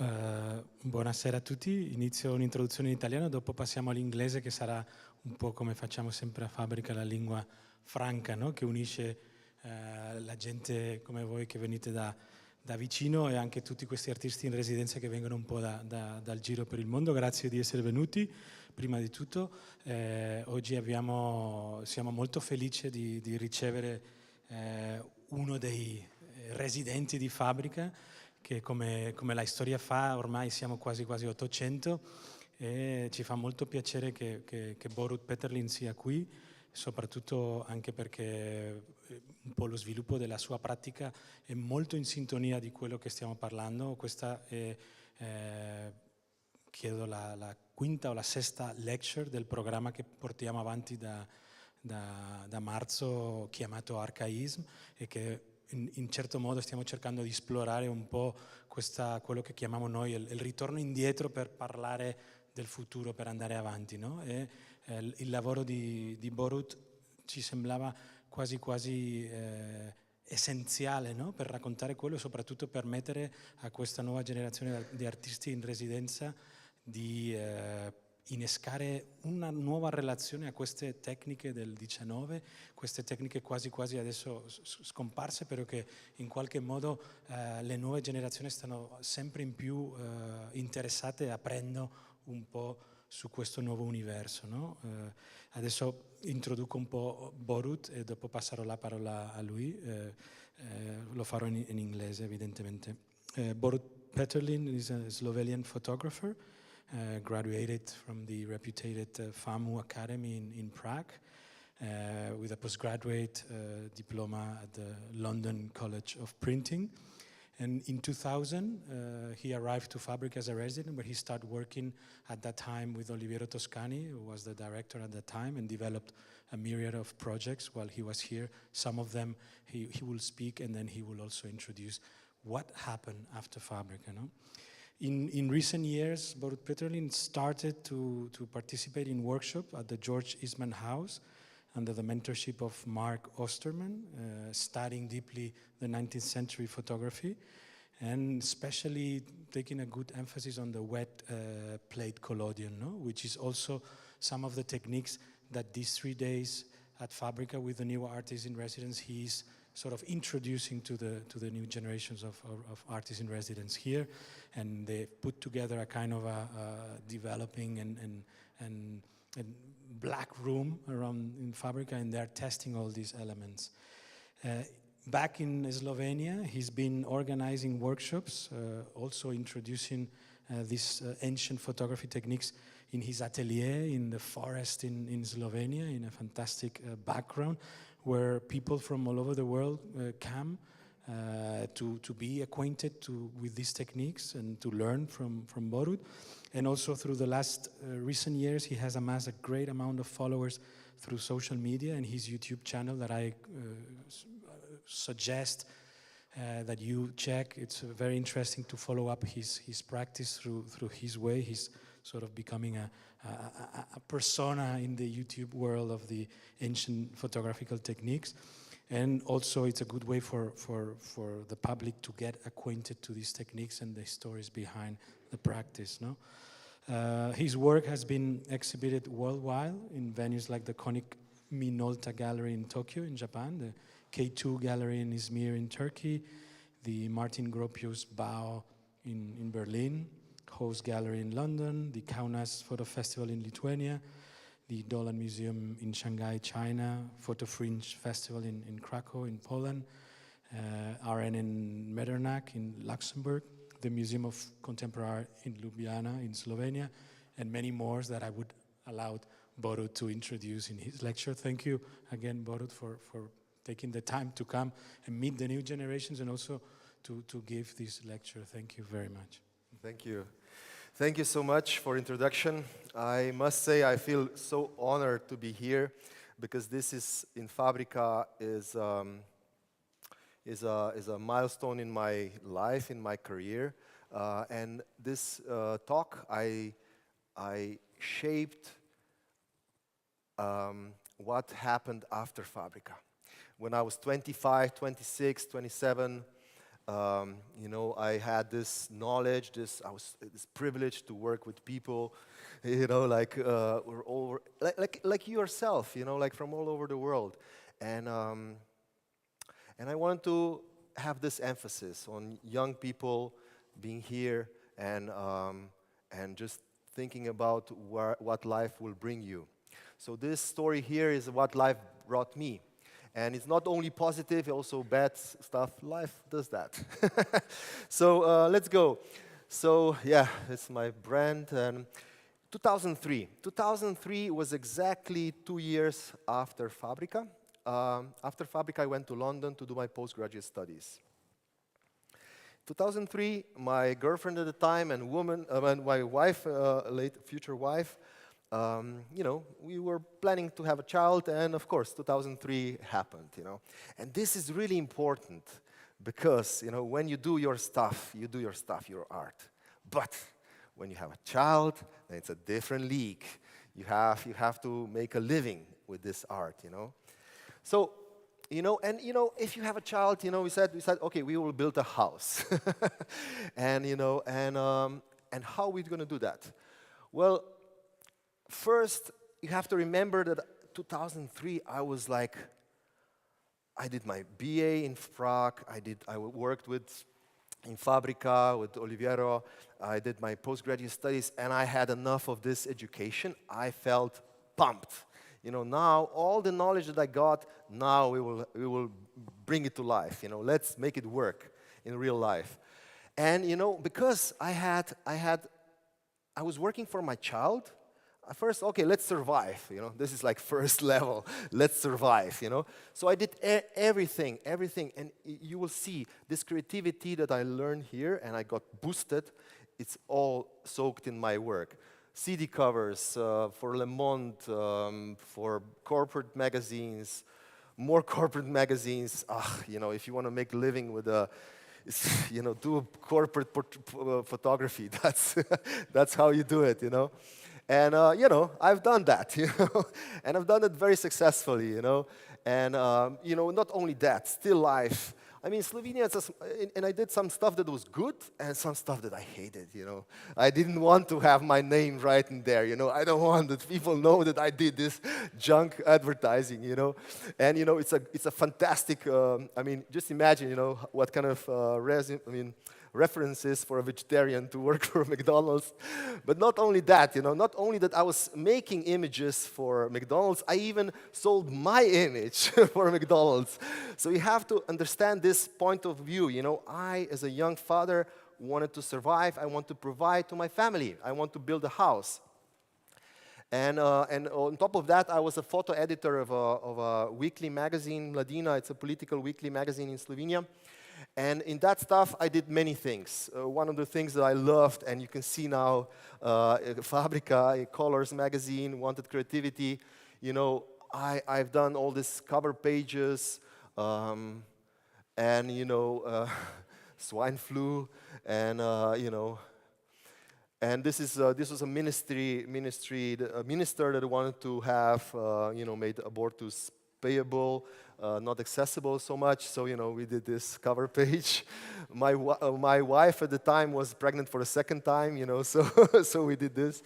Buonasera a tutti, inizio un'introduzione in italiano, dopo passiamo all'inglese che sarà un po' come facciamo sempre a Fabrica, la lingua franca, no? Che unisce la gente come voi che venite da vicino e anche tutti questi artisti in residenza che vengono un po' dal giro per il mondo. Grazie di essere venuti. Prima di tutto oggi siamo molto felici di ricevere uno dei residenti di Fabrica, che come la storia fa ormai siamo quasi 800 e ci fa molto piacere che Borut Peterlin sia qui, soprattutto anche perché un po' lo sviluppo della sua pratica è molto in sintonia di quello che stiamo parlando. Questa è credo la quinta o la sesta lecture del programma che portiamo avanti da marzo, chiamato Archaism, e che in certo modo stiamo cercando di esplorare un po' quello che chiamiamo noi il ritorno indietro per parlare del futuro, per andare avanti, no? E il lavoro di Borut ci sembrava quasi essenziale, no? Per raccontare quello e soprattutto permettere a questa nuova generazione di artisti in residenza di innescare una nuova relazione a queste tecniche del 19, queste tecniche quasi adesso scomparse, però che in qualche modo le nuove generazioni stanno sempre in più interessate, aprendo un po' su questo nuovo universo, no? Adesso introduco un po' Borut e dopo passerò la parola a lui, lo farò in inglese evidentemente. Borut Peterlin is a Slovenian photographer. Graduated from the reputed FAMU Academy in Prague with a postgraduate diploma at the London College of Printing. And in 2000, he arrived to Fabrica as a resident, where he started working at that time with Oliviero Toscani, who was the director at that time, and developed a myriad of projects while he was here. Some of them he will speak, and then he will also introduce what happened after Fabrica. No? In recent years, Borut Peterlin started to participate in workshops at the George Eastman House under the mentorship of Mark Osterman, studying deeply the 19th century photography, and especially taking a good emphasis on the wet plate collodion, no? Which is also some of the techniques that these 3 days at Fabrica with the new artists in residence, he's sort of introducing to the new generations of artists in residence here, and they put together a kind of a developing and black room around in Fabrica, and they're testing all these elements. Back in Slovenia, he's been organizing workshops, also introducing these ancient photography techniques in his atelier in the forest in Slovenia, in a fantastic background, where people from all over the world come to be acquainted with these techniques and to learn from Borut. And also through the last recent years, he has amassed a great amount of followers through social media and his YouTube channel that I suggest that you check. It's very interesting to follow up his practice through his way. He's sort of becoming a persona in the YouTube world of the ancient photographical techniques. And also it's a good way for the public to get acquainted to these techniques and the stories behind the practice. No? His work has been exhibited worldwide in venues like the Konica-Minolta Gallery in Tokyo in Japan, the K2 Gallery in Izmir in Turkey, the Martin-Gropius-Bau in Berlin, Host Gallery in London, the Kaunas Photo Festival in Lithuania, the Doland Museum in Shanghai, China, Photo Fringe Festival in Krakow in Poland, Arendt in Medernach in Luxembourg, the Museum of Contemporary Art in Ljubljana in Slovenia, and many more that I would allow Borut to introduce in his lecture. Thank you again, Borut, for taking the time to come and meet the new generations and also to give this lecture. Thank you very much. Thank you. Thank you so much for introduction. I must say I feel so honored to be here because this is in Fabrica is a milestone in my life, in my career, and this talk I shaped what happened after Fabrica. When I was 25, 26, 27, You know, I had this knowledge, this privilege to work with people, you know, like we're all like yourself, you know, like from all over the world, and I want to have this emphasis on young people being here and just thinking about what life will bring you. So this story here is what life brought me. And it's not only positive, also bad stuff. Life does that. So let's go. So yeah, it's my brand. And 2003. 2003 was exactly 2 years after Fabrica. After Fabrica, I went to London to do my postgraduate studies. 2003, my girlfriend at the time and my wife, future wife, you know, we were planning to have a child, and of course, 2003 happened, you know. And this is really important because, you know, when you do your stuff, your art. But when you have a child, then it's a different league. You have to make a living with this art, you know. So, you know, and you know, if you have a child, you know, we said, okay, we will build a house, and you know, and how are we going to do that? Well, first, you have to remember that 2003, I did my BA in Prague. I worked in Fabrica with Oliviero. I did my postgraduate studies, and I had enough of this education. I felt pumped. You know, now all the knowledge that I got, now we will bring it to life. You know, let's make it work in real life. And you know, because I was working for my child. First, okay, let's survive. You know, this is like first level. Let's survive. You know, so I did everything, and you will see this creativity that I learned here, and I got boosted. It's all soaked in my work. CD covers for Le Monde, for corporate magazines, more corporate magazines. You know, if you want to make a living with you know, do corporate photography. That's how you do it. You know. And, you know, I've done that, you know, and I've done it very successfully, you know, and, you know, not only that, still life. I mean, Slovenia, and I did some stuff that was good and some stuff that I hated, you know. I didn't want to have my name right in there, you know. I don't want that people know that I did this junk advertising, you know. And, you know, it's a fantastic, I mean, just imagine, you know, what kind of references for a vegetarian to work for McDonald's. But not only that, you know, not only that I was making images for McDonald's, I even sold my image for McDonald's. So you have to understand this point of view, you know. I, as a young father, wanted to survive. I want to provide to my family. I want to build a house. And on top of that, I was a photo editor of a weekly magazine, Mladina. It's a political weekly magazine in Slovenia. And in that stuff, I did many things. One of the things that I loved, and you can see now, Fabrica, a Colors magazine, wanted creativity. You know, I've done all these cover pages, and, you know, swine flu, and, you know, and this was a minister that wanted to have, you know, made abortus payable, not accessible so much. So, you know, we did this cover page. My wife at the time was pregnant for the second time, you know, so so we did this.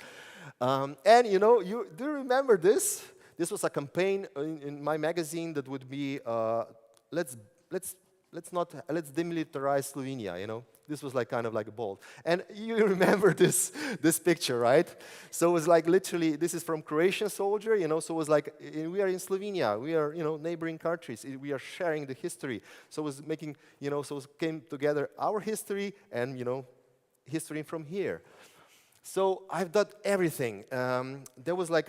And, you know, do you remember this? This was a campaign in my magazine that would be, let's demilitarize Slovenia, you know. This was like kind of like a bold. And you remember this picture, right? So it was like literally, this is from Croatian soldier, you know, so it was like, we are in Slovenia, we are, you know, neighboring countries, we are sharing the history. So it was making, you know, so it came together our history and, you know, history from here. So I've done everything. There was like,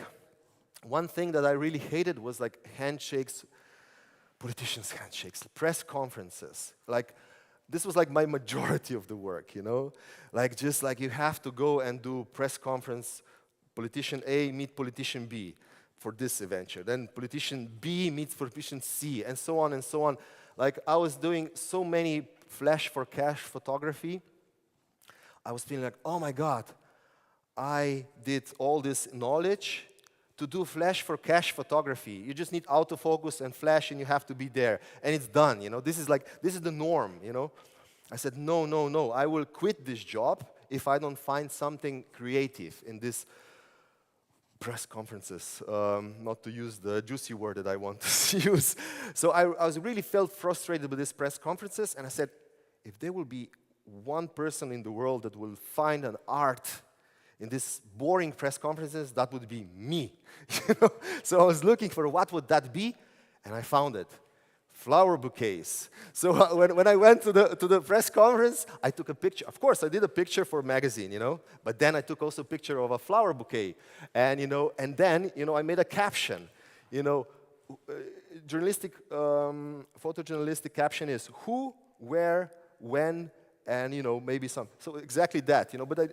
one thing that I really hated was like handshakes, politicians' handshakes, press conferences. Like, this was like my majority of the work, you know? Like, just like you have to go and do press conference, politician A meet politician B for this adventure. Then politician B meets politician C, and so on and so on. Like, I was doing so many flash for cash photography. I was feeling like, oh my God, I did all this knowledge to do flash for cash photography. You just need autofocus and flash and you have to be there. And it's done, you know. This is the norm, you know. I said, no, I will quit this job if I don't find something creative in this press conferences, not to use the juicy word that I want to use. So I really felt frustrated with these press conferences, and I said, if there will be one person in the world that will find an art in these boring press conferences, that would be me. So I was looking for what would that be, and I found it. Flower bouquets. So when I went to the press conference, I took a picture. Of course, I did a picture for a magazine, but then I took also a picture of a flower bouquet. And, and then, I made a caption. Photojournalistic caption is who, where, when, and, maybe some. So exactly that, but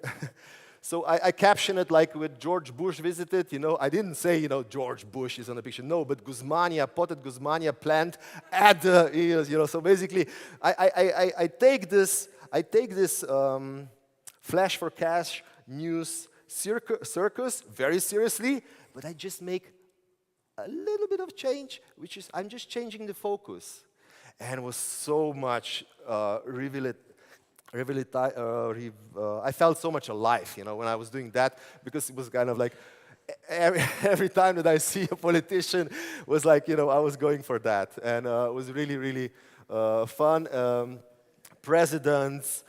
So I captioned it like with George Bush visited, I didn't say, George Bush is on the picture. No, but Guzmania, potted Guzmania plant at the, so basically I take this flash for cash news circus very seriously, but I just make a little bit of change, which is I'm just changing the focus. And it was so much I felt so much alive, when I was doing that, because it was kind of like every time that I see a politician was like, I was going for that. And it was really, really fun. Presidents,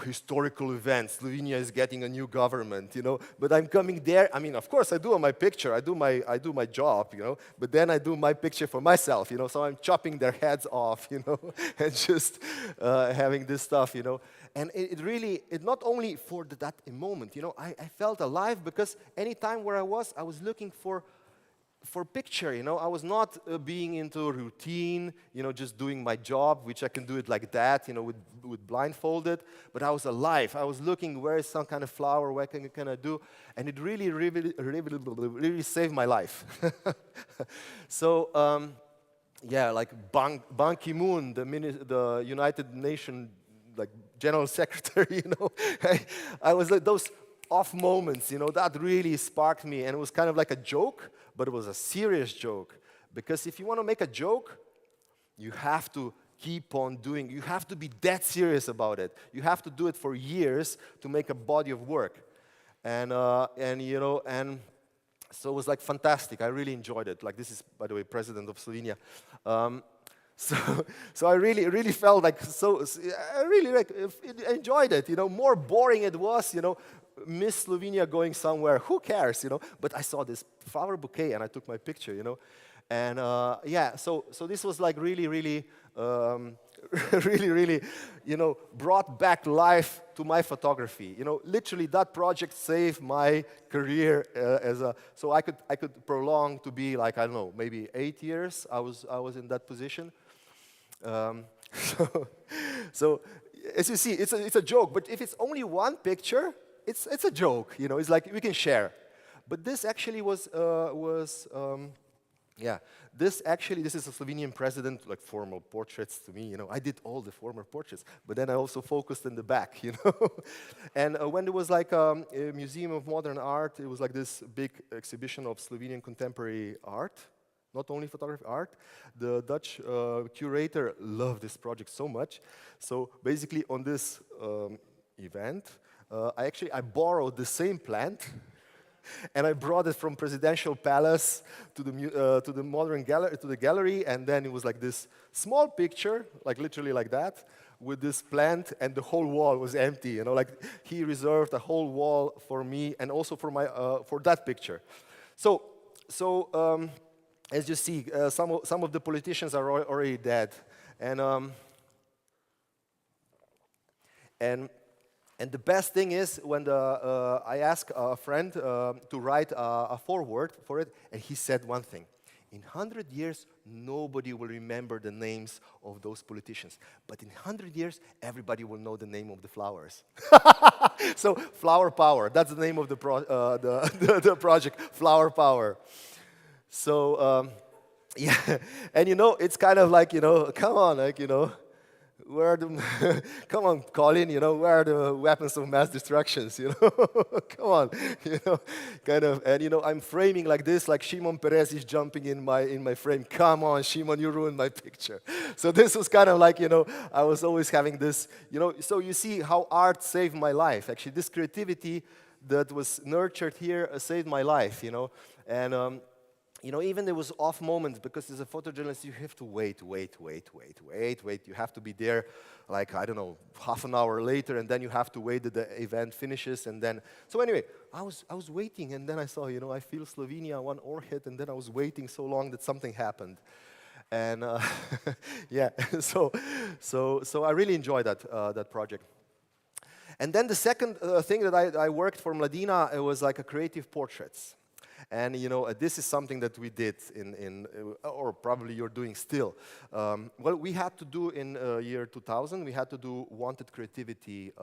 historical events. Slovenia is getting a new government, But I'm coming there. I mean, of course, I do my picture. I do my job, But then I do my picture for myself, So I'm chopping their heads off, and just having this stuff, And it not only for that moment, I felt alive because anytime where I was looking for picture, I was not being into routine, just doing my job, which I can do it like that, with blindfolded, but I was alive. I was looking where is some kind of flower, what can I do, and it really saved my life. So, like Ban Ki-moon, the United Nations like General Secretary, I was like those off moments, that really sparked me, and it was kind of like a joke, but it was a serious joke. Because if you want to make a joke, you have to keep on doing. You have to be that serious about it. You have to do it for years to make a body of work. And so it was like fantastic. I really enjoyed it. Like, this is, by the way, President of Slovenia. So I really felt like I really enjoyed it. More boring it was. Miss Slovenia going somewhere. Who cares? But I saw this flower bouquet and I took my picture. And so this was like really, really, brought back life to my photography. Literally that project saved my career so I could prolong to be like, I don't know, maybe 8 years. I was in that position. So as you see, it's a joke. But if it's only one picture, it's a joke. It's like we can share. But this actually was. This is a Slovenian president, like formal portraits to me, I did all the former portraits, but then I also focused in the back, And when there was like a Museum of Modern Art, it was like this big exhibition of Slovenian contemporary art, not only photography, art. The Dutch curator loved this project so much. So basically on this event, I borrowed the same plant, and I brought it from Presidential Palace to the modern gallery, to the gallery, and then it was like this small picture, like literally like that, with this plant, and the whole wall was empty. Like he reserved a whole wall for me, and also for my for that picture. So as you see, some of the politicians are already dead, And the best thing is when I asked a friend to write a foreword for it, and he said one thing. In 100 years, nobody will remember the names of those politicians. But in 100 years, everybody will know the name of the flowers. So, Flower Power, that's the name of the project, Flower Power. So, and it's kind of like, come on, like, where are the, come on, Colin, where are the weapons of mass destructions, come on, kind of, and I'm framing like this, like Shimon Peres is jumping in my frame. Come on, Shimon, you ruined my picture. So this was kind of like, I was always having this, so you see how art saved my life. Actually, this creativity that was nurtured here saved my life, and even there was off moments, because as a photojournalist, you have to wait. You have to be there, like, I don't know, half an hour later, and then you have to wait that the event finishes, and then... So anyway, I was waiting, and then I saw, I feel Slovenia, one ore hit, and then I was waiting so long that something happened. And, yeah, so I really enjoyed that project. And then the second thing that I worked for Mladina, it was like a creative portraits. And, this is something that we did or probably you're doing still. Well, we had to do in year 2000, we had to do wanted creativity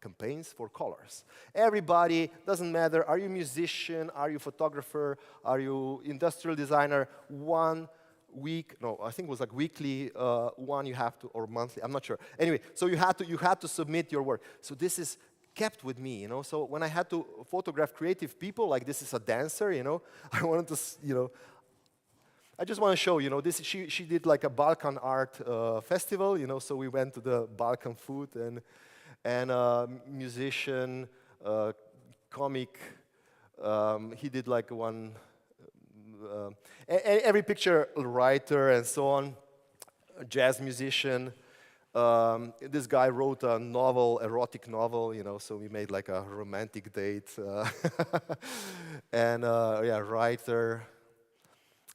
campaigns for colors. Everybody, doesn't matter, are you a musician, are you a photographer, are you industrial designer, 1 week, no, I think it was like weekly one you have to, or monthly, I'm not sure. Anyway, so you had to submit your work. So this is kept with me, So when I had to photograph creative people, like this is a dancer, I wanted to, I just want to show, this. She did like a Balkan art festival, So we went to the Balkan food and musician, comic. He did like one. Every picture, a writer and so on, a jazz musician. This guy wrote a novel, erotic novel, so we made like a romantic date. And yeah, writer.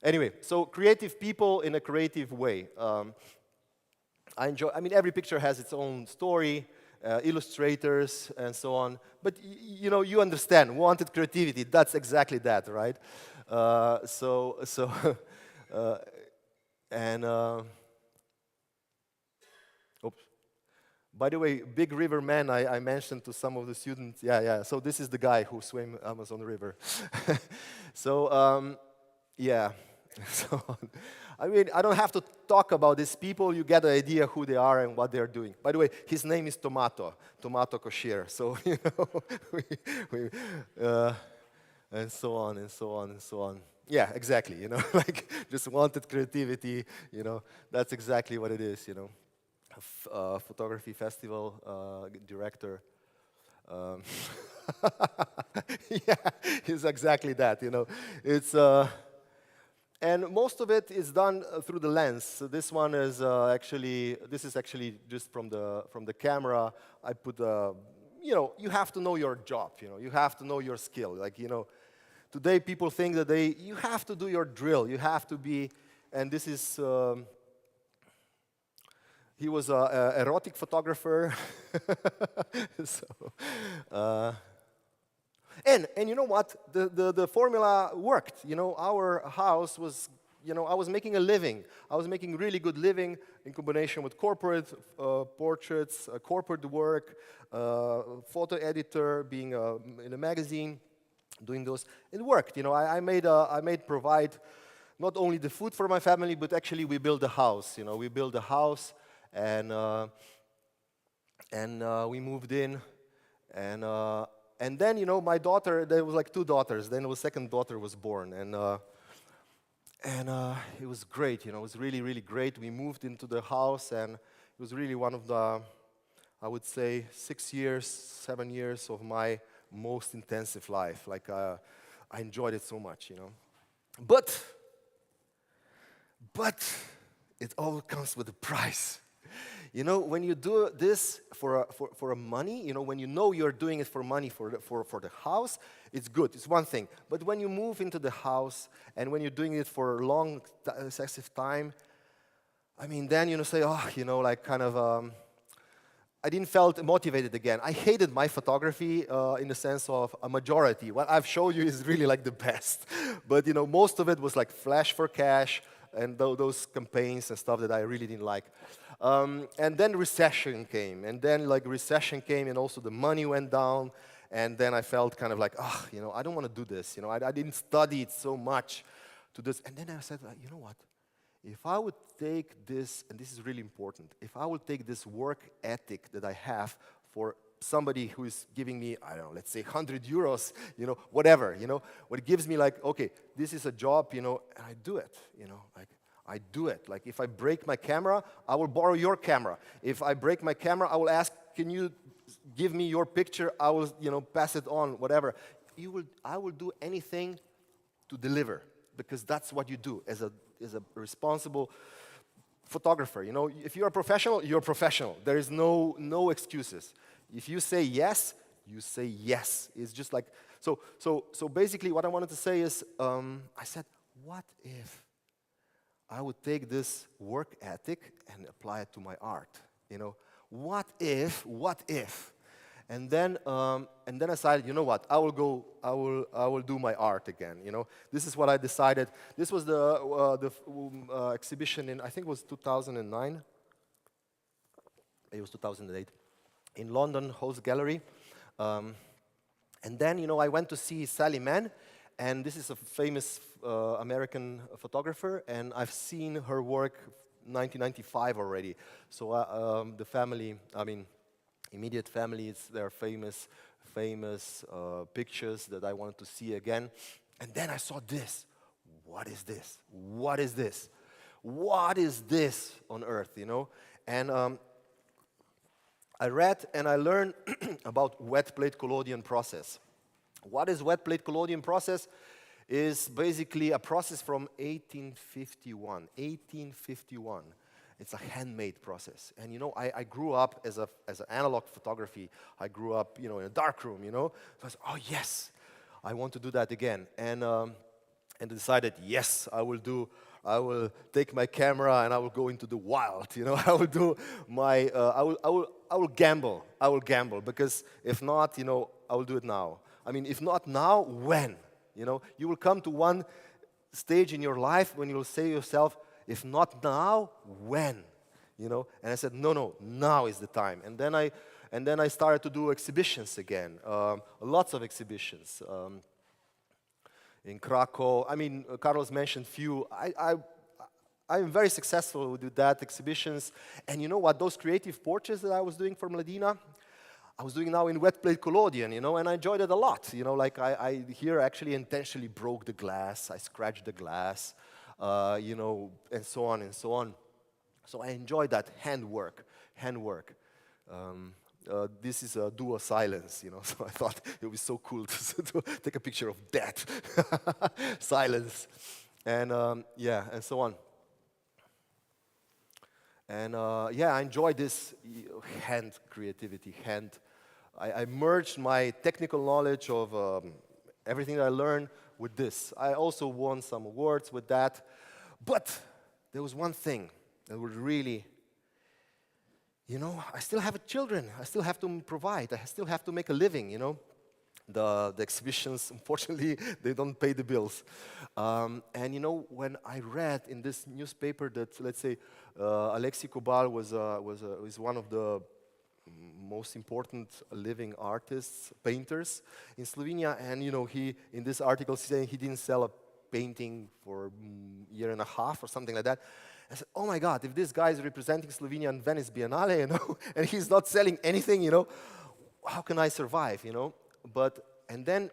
Anyway, so creative people in a creative way. I mean, every picture has its own story, illustrators and so on. But you understand, wanted creativity, that's exactly that, right? Oops. By the way, Big River Man, I mentioned to some of the students. Yeah. So this is the guy who swam Amazon River. So, yeah. So, I mean, I don't have to talk about these people. You get an idea who they are and what they're doing. By the way, his name is Tomato Koshir. So, and so on, and so on, and so on. Yeah, exactly, like just wanted creativity, that's exactly what it is, Photography festival director. Yeah, it's exactly that, It's, and most of it is done through the lens. So this one is this is actually just from the camera. I put, you have to know your job, you have to know your skill, like, Today, people think that you have to do your drill. You have to be, and this is, he was an erotic photographer. So, and you know what? The formula worked. Our house was, I was making a living. I was making really good living in combination with corporate portraits, corporate work, photo editor, being in a magazine. Doing those, it worked. I made provide not only the food for my family, but actually we built a house. We built a house, and we moved in, and then my daughter. There was like 2 daughters. Then the second daughter was born, and it was great. It was really, really great. We moved into the house, and it was really one of the, I would say, 6 years, 7 years of my most intensive life. Like, I enjoyed it so much, But it all comes with a price. When you do this for a money, when you're doing it for money for the house, it's good. It's one thing. But when you move into the house and when you're doing it for a long, excessive time, I mean, then say, oh, like kind of. I didn't felt motivated again. I hated my photography in the sense of a majority. What I've showed you is really like the best. But most of it was like flash for cash and those campaigns and stuff that I really didn't like. And then recession came. And then recession came and also the money went down. And then I felt kind of like, I don't want to do this. I didn't study it so much to this. And then I said, you know what? if I would take this, and this is really important, if I would take this work ethic that I have for somebody who is giving me, I don't know, let's say 100 euros, whatever, what it gives me, like, okay, this is a job, and I do it, like, I do it. Like, if I break my camera, I will borrow your camera. If I break my camera, I will ask, can you give me your picture? I will, pass it on, whatever. I will do anything to deliver, because that's what you do as a responsible photographer. If you're a professional, you're a professional. There is no excuses. If you say yes, you say yes. It's just like, so basically what I wanted to say is, I said, what if I would take this work ethic and apply it to my art? What if? And then I decided, you know what? I will do my art again. This is what I decided. This was the exhibition in, I think it was 2009. It was 2008 in London, Holst Gallery. And then, I went to see Sally Mann, and this is a famous American photographer, and I've seen her work 1995 already. So the family, immediate family, it's their famous pictures that I wanted to see again. And then I saw this. What is this? What is this? What is this on earth, And I read and I learned about wet plate collodion process. What is wet plate collodion process? Is basically a process from 1851. It's a handmade process. And I grew up as an analog photography. I grew up, in a darkroom, So I said, oh yes, I want to do that again. And decided, yes, I will take my camera and I will go into the wild, I will do my, I will gamble. Because if not, I will do it now. If not now, when? You will come to one stage in your life when you will say to yourself, if not now, when? And I said, no, now is the time. And then I started to do exhibitions again, lots of exhibitions. In Krakow, Carlos mentioned few. I'm very successful with that, exhibitions. And you know what, those creative portraits that I was doing for Mladina, I was doing now in wet plate collodion, and I enjoyed it a lot. Like I here actually intentionally broke the glass, I scratched the glass, and so on and so on. So I enjoyed that handwork. This is a duo silence, so I thought it would be so cool to take a picture of that. Silence. And and so on. And I enjoy this hand creativity, I merged my technical knowledge of everything that I learned with this. I also won some awards with that. But there was one thing that would really, I still have children. I still have to provide. I still have to make a living, The exhibitions, unfortunately, they don't pay the bills. And when I read in this newspaper that, let's say, Alexei Kobal was one of the most important living artists, painters in Slovenia, and he in this article saying he didn't sell a painting for a year and a half or something like that. I said, oh my God, if this guy is representing Slovenia in Venice Biennale, and he's not selling anything, how can I survive, And then,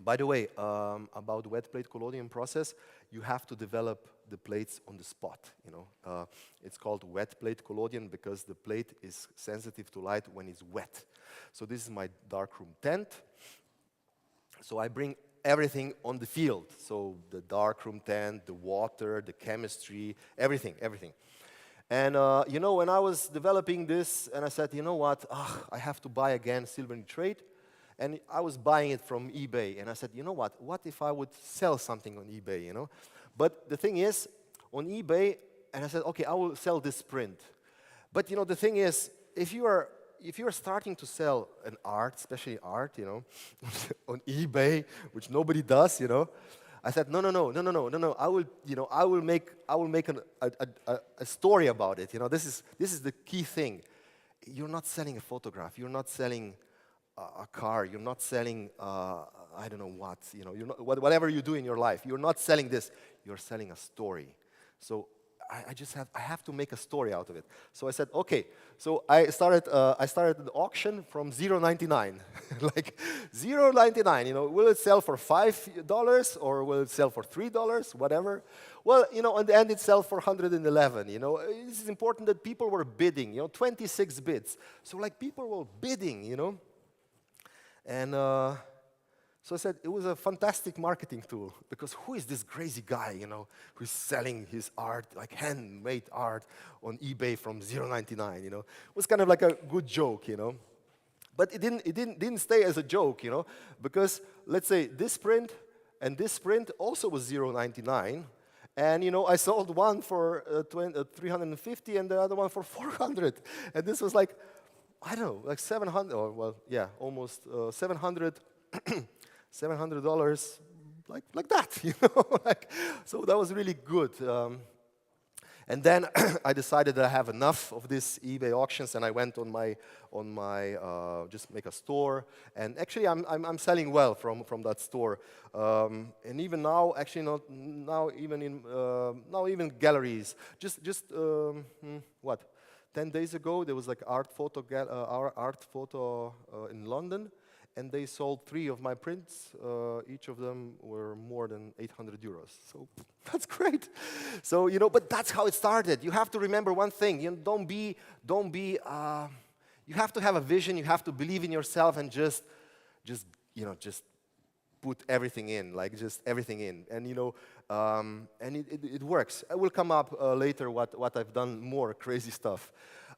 by the way, about wet plate collodion process, you have to develop the plates on the spot, It's called wet plate collodion because the plate is sensitive to light when it's wet. So this is my darkroom tent. So I bring everything on the field. So the darkroom tent, the water, the chemistry, everything. And, when I was developing this, and I said, you know what, I have to buy again silver nitrate. And I was buying it from eBay. And I said, you know what if I would sell something on eBay, But the thing is, on eBay, and I said, okay, I will sell this print. But, the thing is, if you are starting to sell an art, especially art, on eBay, which nobody does, I said, no. I will make a story about it. This is the key thing. You're not selling a photograph. You're not selling a car. You're not selling I don't know what. You're not, whatever you do in your life. You're not selling this. You're selling a story. So I have to make a story out of it. So I said, okay. So I started an auction from $0.99, like $0.99. You know, will it sell for $5 or will it sell for $3? Whatever. Well, you know, in the end, it sold for 111. You know, it's important that people were bidding. You know, 26 bids. So like people were bidding. You know, and. So I said, it was a fantastic marketing tool, because who is this crazy guy, you know, who's selling his art, like handmade art, on eBay from $0.99, you know? It was kind of like a good joke, you know? But it didn't stay as a joke, you know, because let's say this print and this print also was $0.99, and, you know, I sold one for 350 and the other one for 400, and this was like, I don't know, like 700, or well, yeah, almost 700. $700, like that, you know. So that was really good. And then I decided that I have enough of these eBay auctions, and I went on my just make a store. And actually, I'm selling well from that store. And even now, actually, not now even galleries. Just what? 10 days ago, there was like art photo in London. And they sold 3 of my prints. Each of them were more than 800 euros. So that's great. So, you know, but that's how it started. You have to remember one thing. You know, don't be. You have to have a vision. You have to believe in yourself and just put everything in, like just everything in. And you know, and it works. I will come up later what I've done more crazy stuff.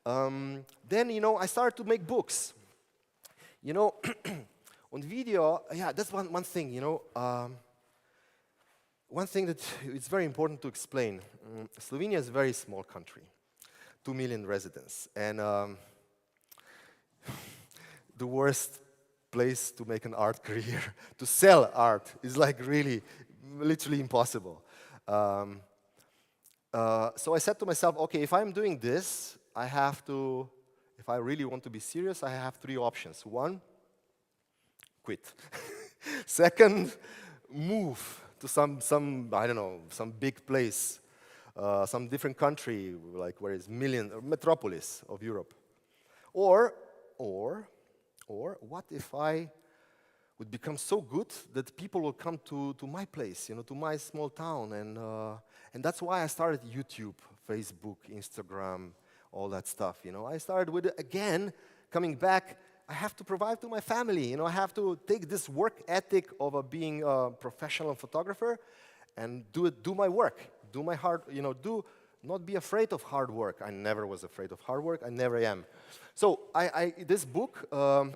Then you know, I started to make books. You know, on video, yeah, that's one thing, you know. One thing that it's very important to explain. Slovenia is a very small country, 2 million residents, and the worst place to make an art career, to sell art, is like really, literally impossible. So I said to myself, okay, if I'm doing this, I have to. If I really want to be serious, I have 3 options. 1, quit. Second, move to some I don't know, some big place, some different country, like where is metropolis of Europe. Or what if I would become so good that people will come to my place, you know, to my small town, and that's why I started YouTube, Facebook, Instagram, all that stuff, you know. I started with, again, coming back, I have to provide to my family, you know. I have to take this work ethic of being a professional photographer and do my work, do my hard, you know, not be afraid of hard work. I never was afraid of hard work, I never am. So this book,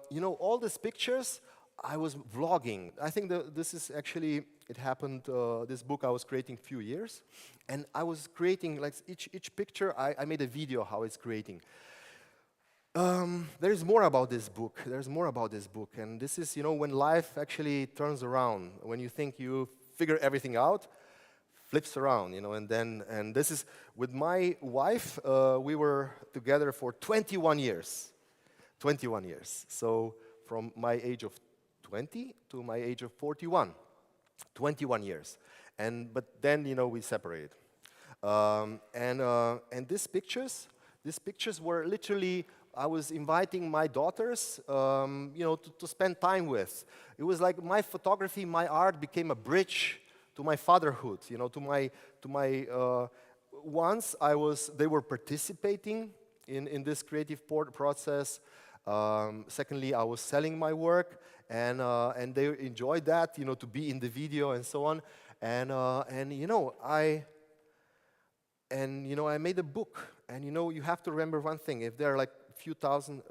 you know, all these pictures, I was vlogging. I think this is actually, it happened, this book I was creating a few years, and I was creating, like, each picture, I made a video how it's creating. There's more about this book. There's more about this book, and this is, you know, when life actually turns around, when you think you figure everything out, flips around, you know, and this is, with my wife, we were together for 21 years. 21 years. So from my age of 20 to my age of 41. 21 years. But then, you know, we separated. And these pictures were literally, I was inviting my daughters, you know, to spend time with. It was like my photography, my art became a bridge to my fatherhood, you know, to my once they were participating in this creative process. Secondly, I was selling my work, and they enjoyed that, you know, to be in the video and so on. And you know, I made a book. And you know, you have to remember one thing. If there are like a few thousand,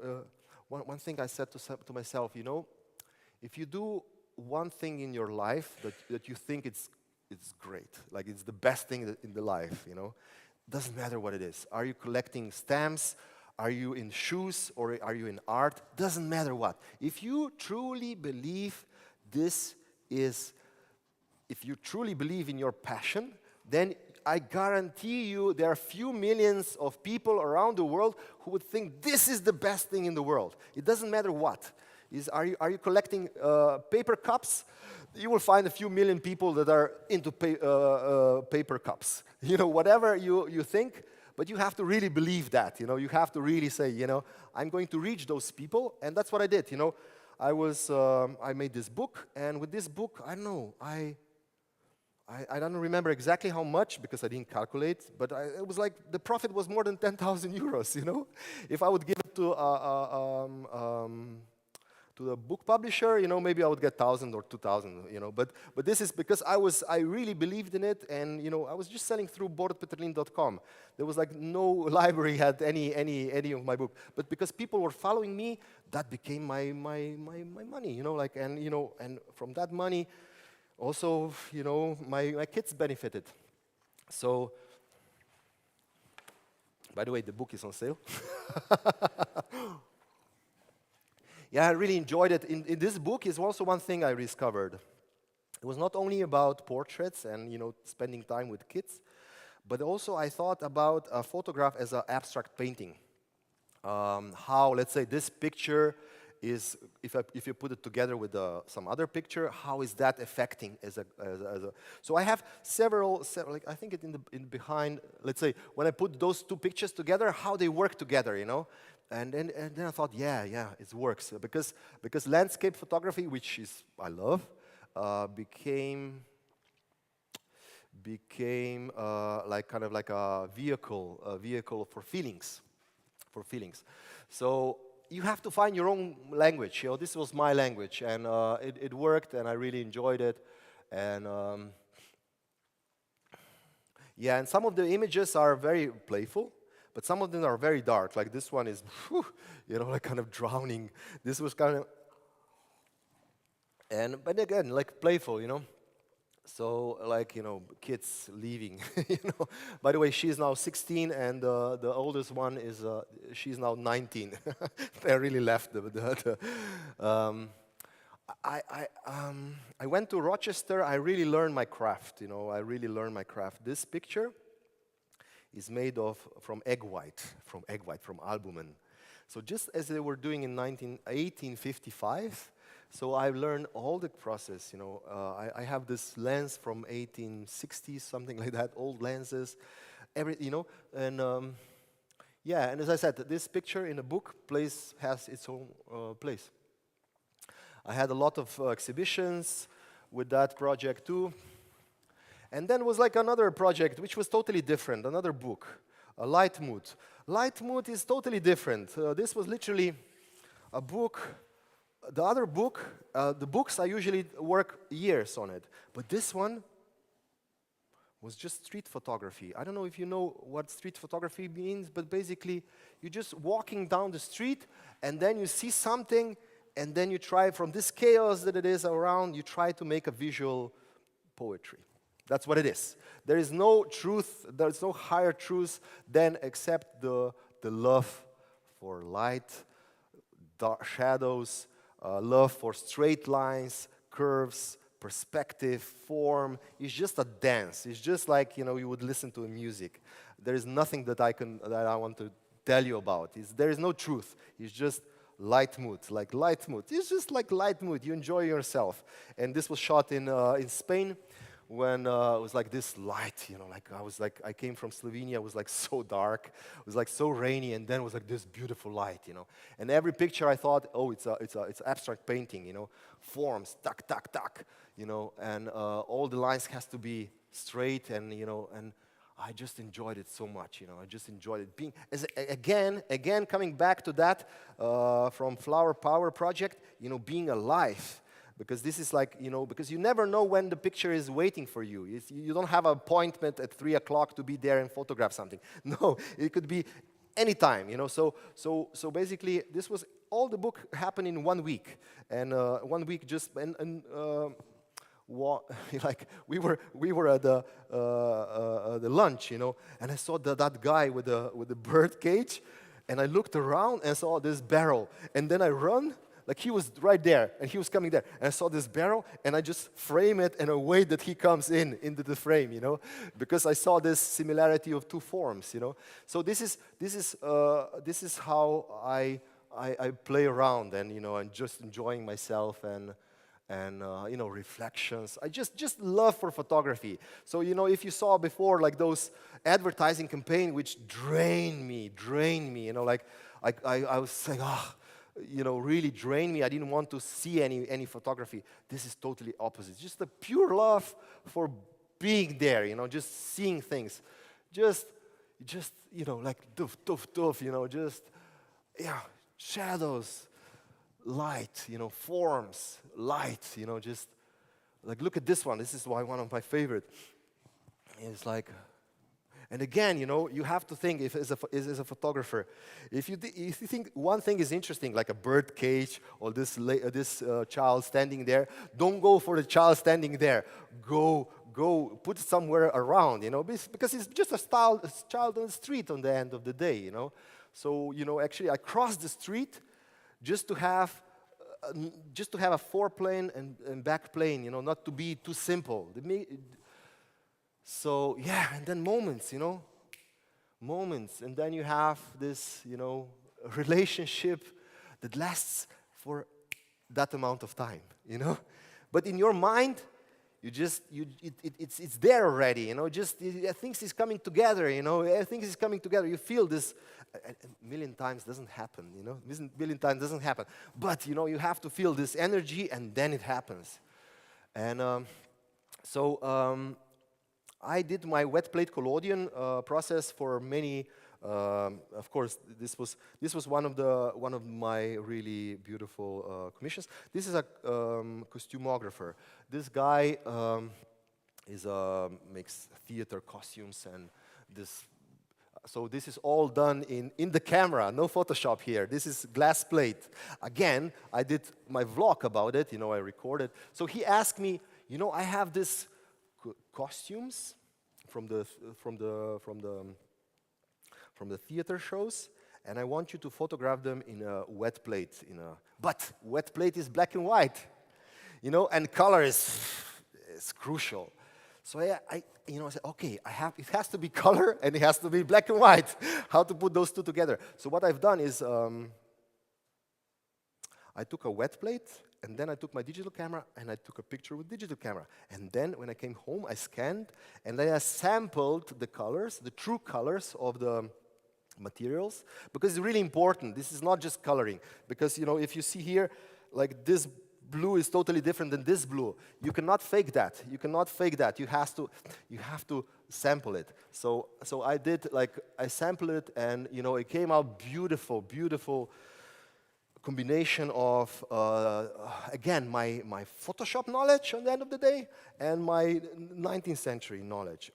one thing I said to myself, you know, if you do one thing in your life that you think it's great, like it's the best thing in the life, you know, doesn't matter what it is. Are you collecting stamps? Are you in shoes, or are you in art? Doesn't matter what. If you truly believe if you truly believe in your passion, then I guarantee you there are a few millions of people around the world who would think this is the best thing in the world. It doesn't matter what. Are you collecting paper cups? You will find a few million people that are into paper cups. You know, whatever you think, but you have to really believe that. You know, you have to really say, you know, I'm going to reach those people, and that's what I did. You know, I made this book, and with this book, I don't know, I don't remember exactly how much because I didn't calculate, but it was like the profit was more than 10,000 euros, you know? If I would give it to the book publisher, you know, maybe I would get 1,000 or 2,000, you know? But this is because I really believed in it, and, you know, I was just selling through borutpeterlin.com. There was like no library had any of my book. But because people were following me, that became my money, you know, like, and, you know, and from that money, also, you know, my kids benefited. So, by the way, the book is on sale. Yeah, I really enjoyed it. In this book is also one thing I discovered. It was not only about portraits and, you know, spending time with kids, but also I thought about a photograph as an abstract painting. How, let's say, this picture is, if you put it together with some other picture, how is that affecting as a so I have several like, I think it in behind, let's say, when I put those two pictures together, how they work together, you know? And then I thought, yeah, it works. Because landscape photography, which is, I love, became like kind of like a vehicle for feelings. So you have to find your own language. You know, this was my language, and it worked, and I really enjoyed it. And yeah, and some of the images are very playful, but some of them are very dark. Like this one is, whew, you know, like kind of drowning. This was kind of, but again, like playful, you know. So, like, you know, kids leaving, you know. By the way, she's now 16, and the oldest one is, she's now 19. They really left I went to Rochester. I really learned my craft, you know. I really learned my craft. This picture is made from egg white, from albumen. So just as they were doing in 1855, so I learned all the process, you know. I have this lens from 1860s, something like that, old lenses, you know. And yeah, and as I said, this picture in the book has its own place. I had a lot of exhibitions with that project too. And then was like another project which was totally different, another book, a Light Mood. Light Mood is totally different. This was literally a book. The other book, the books I usually work years on it, but this one was just street photography. I don't know if you know what street photography means, but basically you're just walking down the street and then you see something and then you try, from this chaos that it is around, you try to make a visual poetry. That's what it is. There is no truth, there is no higher truth than except the love for light, dark shadows, love for straight lines, curves, perspective, form. It's just a dance. It's just like, you know, you would listen to music. There is nothing that I want to tell you about. There is no truth. It's just light mood, like light mood. It's just like light mood. You enjoy yourself. And this was shot in Spain, when it was like this light, you know, like I came from Slovenia, it was like so dark, it was like so rainy, and then it was like this beautiful light, you know. And every picture I thought, oh, it's abstract painting, you know, forms, tuck, tuck, tuck, you know, and all the lines has to be straight, and, you know, and I just enjoyed it so much, you know. I just enjoyed it. Being, again, coming back to that from Flower Power project, you know, being alive. Because this is like, you know, because you never know when the picture is waiting for you. You don't have an appointment at 3 o'clock to be there and photograph something. No, it could be any time, you know. So basically, this was, all the book happened in 1 week. And 1 week just, like we were at the lunch, you know, and I saw that guy with the bird cage, and I looked around and saw this barrel, and then I run. Like he was right there, and he was coming there. And I saw this barrel, and I just frame it in a way that he comes into the frame, you know, because I saw this similarity of two forms, you know. So this is how I I play around and, and just enjoying myself and reflections. I just love for photography. So, if you saw before, like those advertising campaign which drained me, like I was saying, really drained me. I didn't want to see any photography. This is totally opposite. Just a pure love for being there, just seeing things. Just like doof, doof, doof, just, shadows, light, forms, light, just like look at this one. This is one of my favorite. It's like, and again, you have to think if as a photographer, if you think one thing is interesting, like a bird cage or this child standing there, don't go for the child standing there. Go put it somewhere around, because it's just a child on the street on the end of the day, So, actually I crossed the street just to have a foreplane and backplane, not to be too simple. So, and then moments, and then you have this, relationship that lasts for that amount of time, But in your mind, it's there already, things is coming together, things is coming together. You feel this a million times doesn't happen, million times doesn't happen. But, you have to feel this energy and then it happens. And I did my wet plate collodion process for many. Of course, this was one of my really beautiful commissions. This is a costumographer. This guy makes theater costumes and this. So this is all done in the camera, no Photoshop here. This is glass plate. Again, I did my vlog about it. I recorded. So he asked me, I have this costumes from the theater shows, and I want you to photograph them in a wet plate. But wet plate is black and white, and color is crucial. So I said, okay, it has to be color and it has to be black and white. How to put those two together? So what I've done is I took a wet plate, and then I took my digital camera and I took a picture with digital camera. And then when I came home, I scanned and then I sampled the colors, the true colors of the materials, because it's really important. This is not just coloring, because if you see here, like this blue is totally different than this blue. You cannot fake that. You have to sample it. So I did, I sampled it, and it came out beautiful combination of again my Photoshop knowledge at the end of the day and my 19th century knowledge.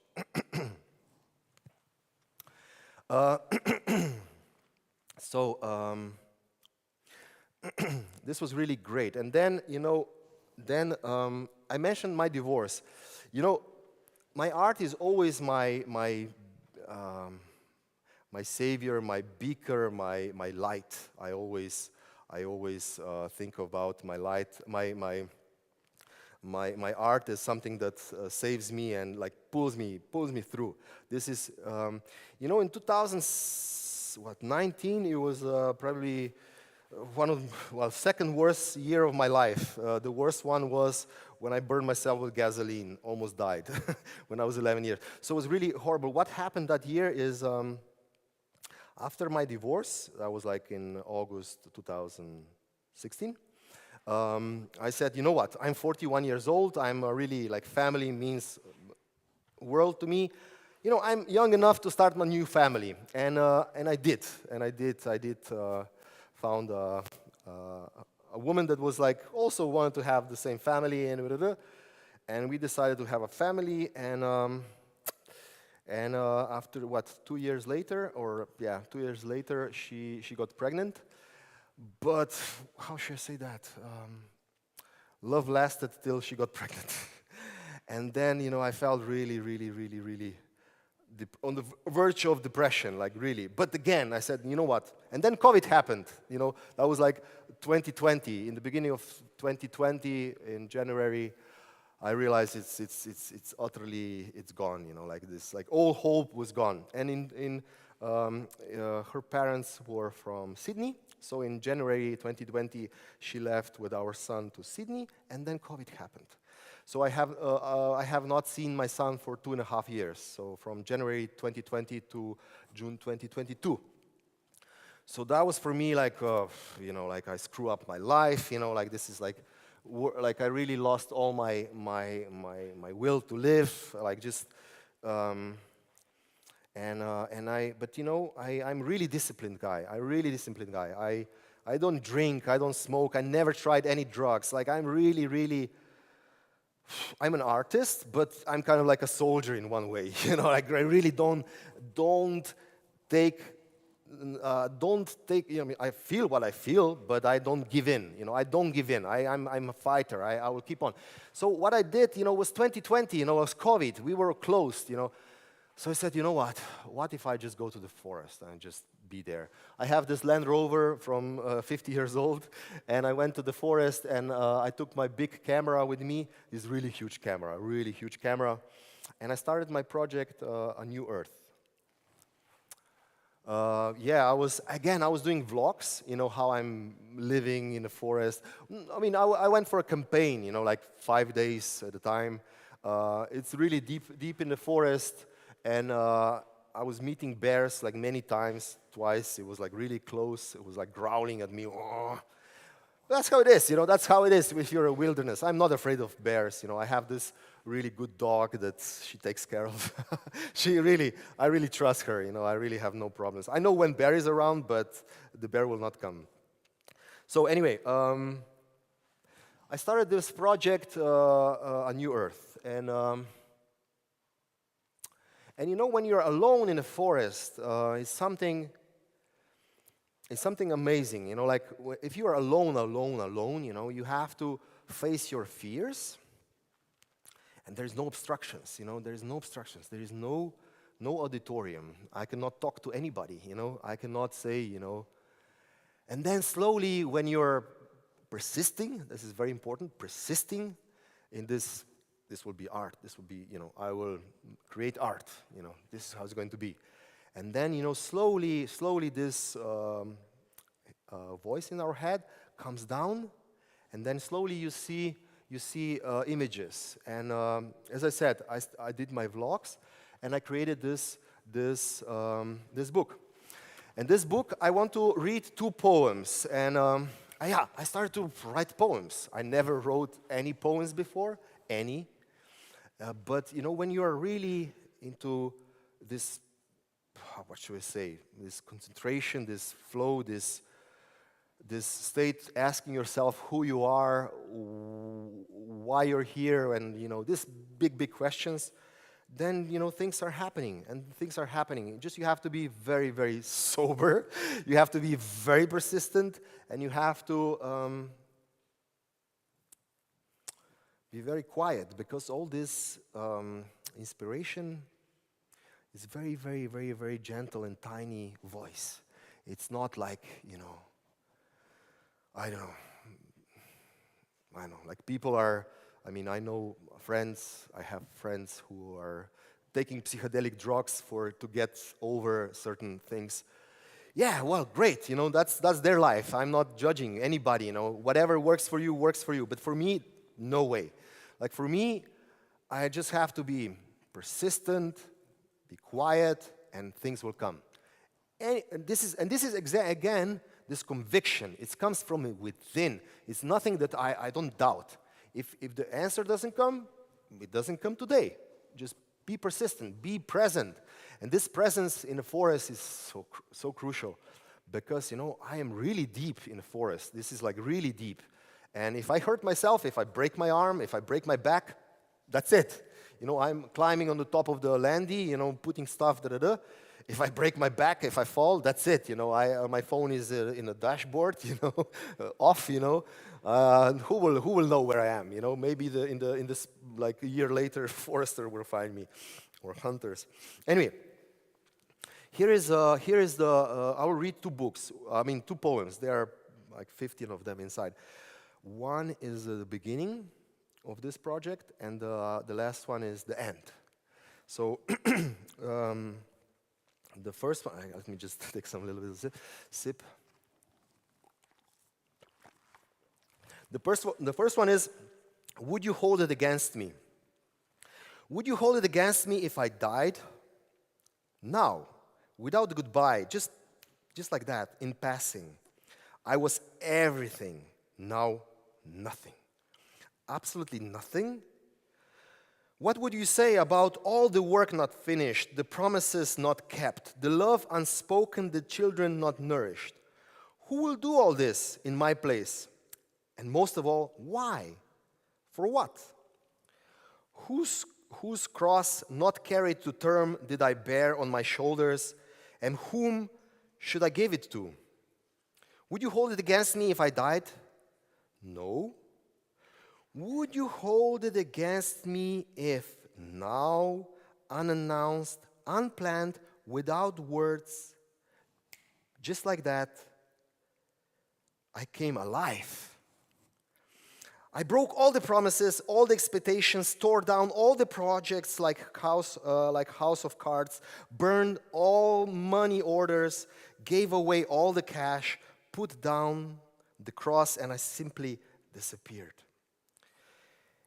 This was really great. And then I mentioned my divorce. My art is always my savior, my beaker, my light. I always think about my light. My art is something that saves me and pulls me through. This is in 2019 it was probably second worst year of my life. The worst one was when I burned myself with gasoline, almost died when I was 11 years. So it was really horrible. What happened that year is after my divorce, that was in August 2016, I said, you know what, I'm 41 years old, I'm really, family means world to me. I'm young enough to start my new family, and I did. Found a woman that was also wanted to have the same family, and we decided to have a family, and after 2 years later, she got pregnant. But how should I say that? Love lasted till she got pregnant, and then I felt really on the verge of depression, really. But again, I said, you know what? And then COVID happened. That was 2020. In the beginning of 2020, in January, I realized it's utterly, it's gone. All hope was gone. And in Her parents were from Sydney, so in January 2020, she left with our son to Sydney, and then COVID happened. So I have not seen my son for 2.5 years, so from January 2020 to June 2022. So that was for me like, you know, like I screw up my life, you know, like this is like I really lost all my will to live, like just, but you know, I'm really disciplined guy. I don't drink, I don't smoke, I never tried any drugs. Like I'm really, I'm an artist, but I'm kind of like a soldier in one way, you know, like I really don't take, you know, I feel what I feel, but I don't give in, you know, I don't give in. I'm a fighter, I will keep on. So what I did, you know, was 2020, you know, it was COVID, we were closed, you know. So I said, you know what if I just go to the forest and just be there? I have this Land Rover from 50 years old, and I went to the forest, and I took my big camera with me, this really huge camera, and I started my project, A New Earth. Yeah, I was doing vlogs, you know, how I'm living in the forest. I mean, I went for a campaign, you know, like 5 days at a time. It's really deep in the forest, and I was meeting bears like many times, twice. It was like really close. It was like growling at me. Oh. That's how it is, you know, that's how it is if you're a wilderness. I'm not afraid of bears, you know. I have this really good dog that she takes care of. I really trust her, you know. I really have no problems. I know when bear is around, but the bear will not come. So anyway, I started this project, A New Earth, and you know, when you're alone in a forest, it's something amazing, you know, like if you are alone, you know, you have to face your fears, and there's no obstructions, you know, there is no auditorium. I cannot talk to anybody, you know, I cannot say, you know, and then slowly when you're persisting, this is very important, persisting in this will be art, this will be, you know, I will create art, you know, this is how it's going to be. And then, you know, slowly this voice in our head comes down, and then slowly you see images. And as I said, I did my vlogs, and I created this book. And this book, I want to read 2 poems. And I started to write poems. I never wrote any poems before, but you know, when you are really into this, what should I say, this concentration, this flow, this state, asking yourself who you are, why you're here, and you know, these big questions, then you know, things are happening. Just you have to be very, very sober, you have to be very persistent, and you have to be very quiet, because all this inspiration is very, very, very, very gentle and tiny voice. It's not like, you know, I don't know, like people are, I mean, I have friends who are taking psychedelic drugs to get over certain things. Yeah, well, great, you know, that's their life. I'm not judging anybody, you know, whatever works for you, but for me, no way. Like for me, I just have to be persistent, be quiet, and things will come. And this is again, this conviction. It comes from within. It's nothing that I don't doubt. If the answer doesn't come, it doesn't come today. Just be persistent, be present. And this presence in the forest is so crucial, because, you know, I am really deep in the forest. This is like really deep. And if I hurt myself, if I break my arm, if I break my back, that's it. You know, I'm climbing on the top of the landy, you know, putting stuff, If I break my back, if I fall, that's it. You know, my phone is in a dashboard, you know, off. You know, who will know where I am? You know, maybe in this like a year later, forester will find me, or hunters. Anyway, here is I will read 2 books. I mean, 2 poems. There are like 15 of them inside. One is the beginning of this project, and the last one is the end. So The first one, let me just take some little bit of sip. The first one is, would you hold it against me? Would you hold it against me if I died? Now, without the goodbye, just like that, in passing. I was everything, now nothing. Absolutely nothing. What would you say about all the work not finished, the promises not kept, the love unspoken, the children not nourished? Who will do all this in my place? And most of all, why? For what? Whose cross not carried to term did I bear on my shoulders, and whom should I give it to? Would you hold it against me if I died? No. Would you hold it against me if now, unannounced, unplanned, without words, just like that, I came alive? I broke all the promises, all the expectations, tore down all the projects like House of Cards, burned all money orders, gave away all the cash, put down the cross, and I simply disappeared.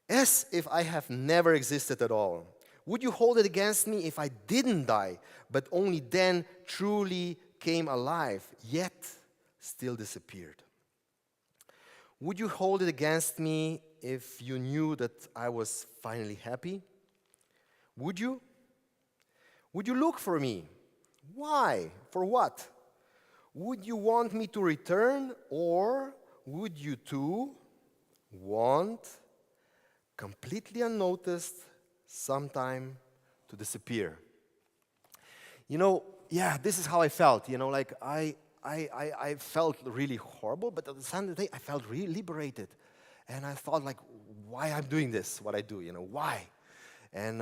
As if I have never existed at all. Would you hold it against me if I didn't die, but only then truly came alive, yet still disappeared? Would you hold it against me if you knew that I was finally happy? Would you? Would you look for me? Why? For what? Would you want me to return, or would you too want, completely unnoticed, sometime to disappear? This is how I felt. I felt really horrible, but at the end of the day, I felt really liberated. And I thought, why I'm doing this, what I do, why? And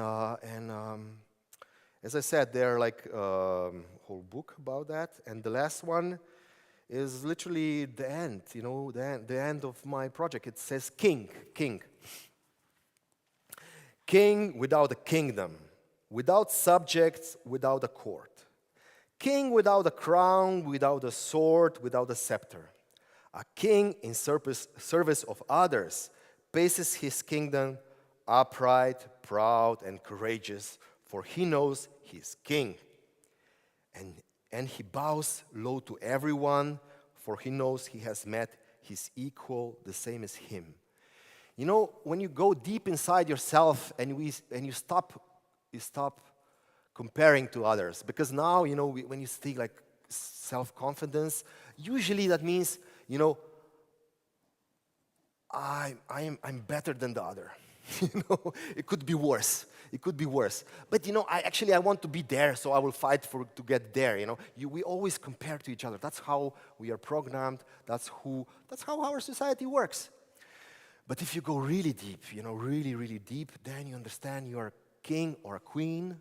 as I said, there are whole book about that. And the last one is literally the end, the end of my project. It says king. King without a kingdom, without subjects, without a court. King without a crown, without a sword, without a scepter. A king in service of others paces his kingdom upright, proud, and courageous, for he knows he is king. And he bows low to everyone, for he knows he has met his equal, the same as him. When you go deep inside yourself and you stop comparing to others, because now, when you speak self-confidence, usually that means, I'm better than the other. It could be worse. But I want to be there, so I will fight to get there. We always compare to each other. That's how we are programmed. That's how our society works. But if you go really deep, really, really deep, then you understand you are a king or a queen,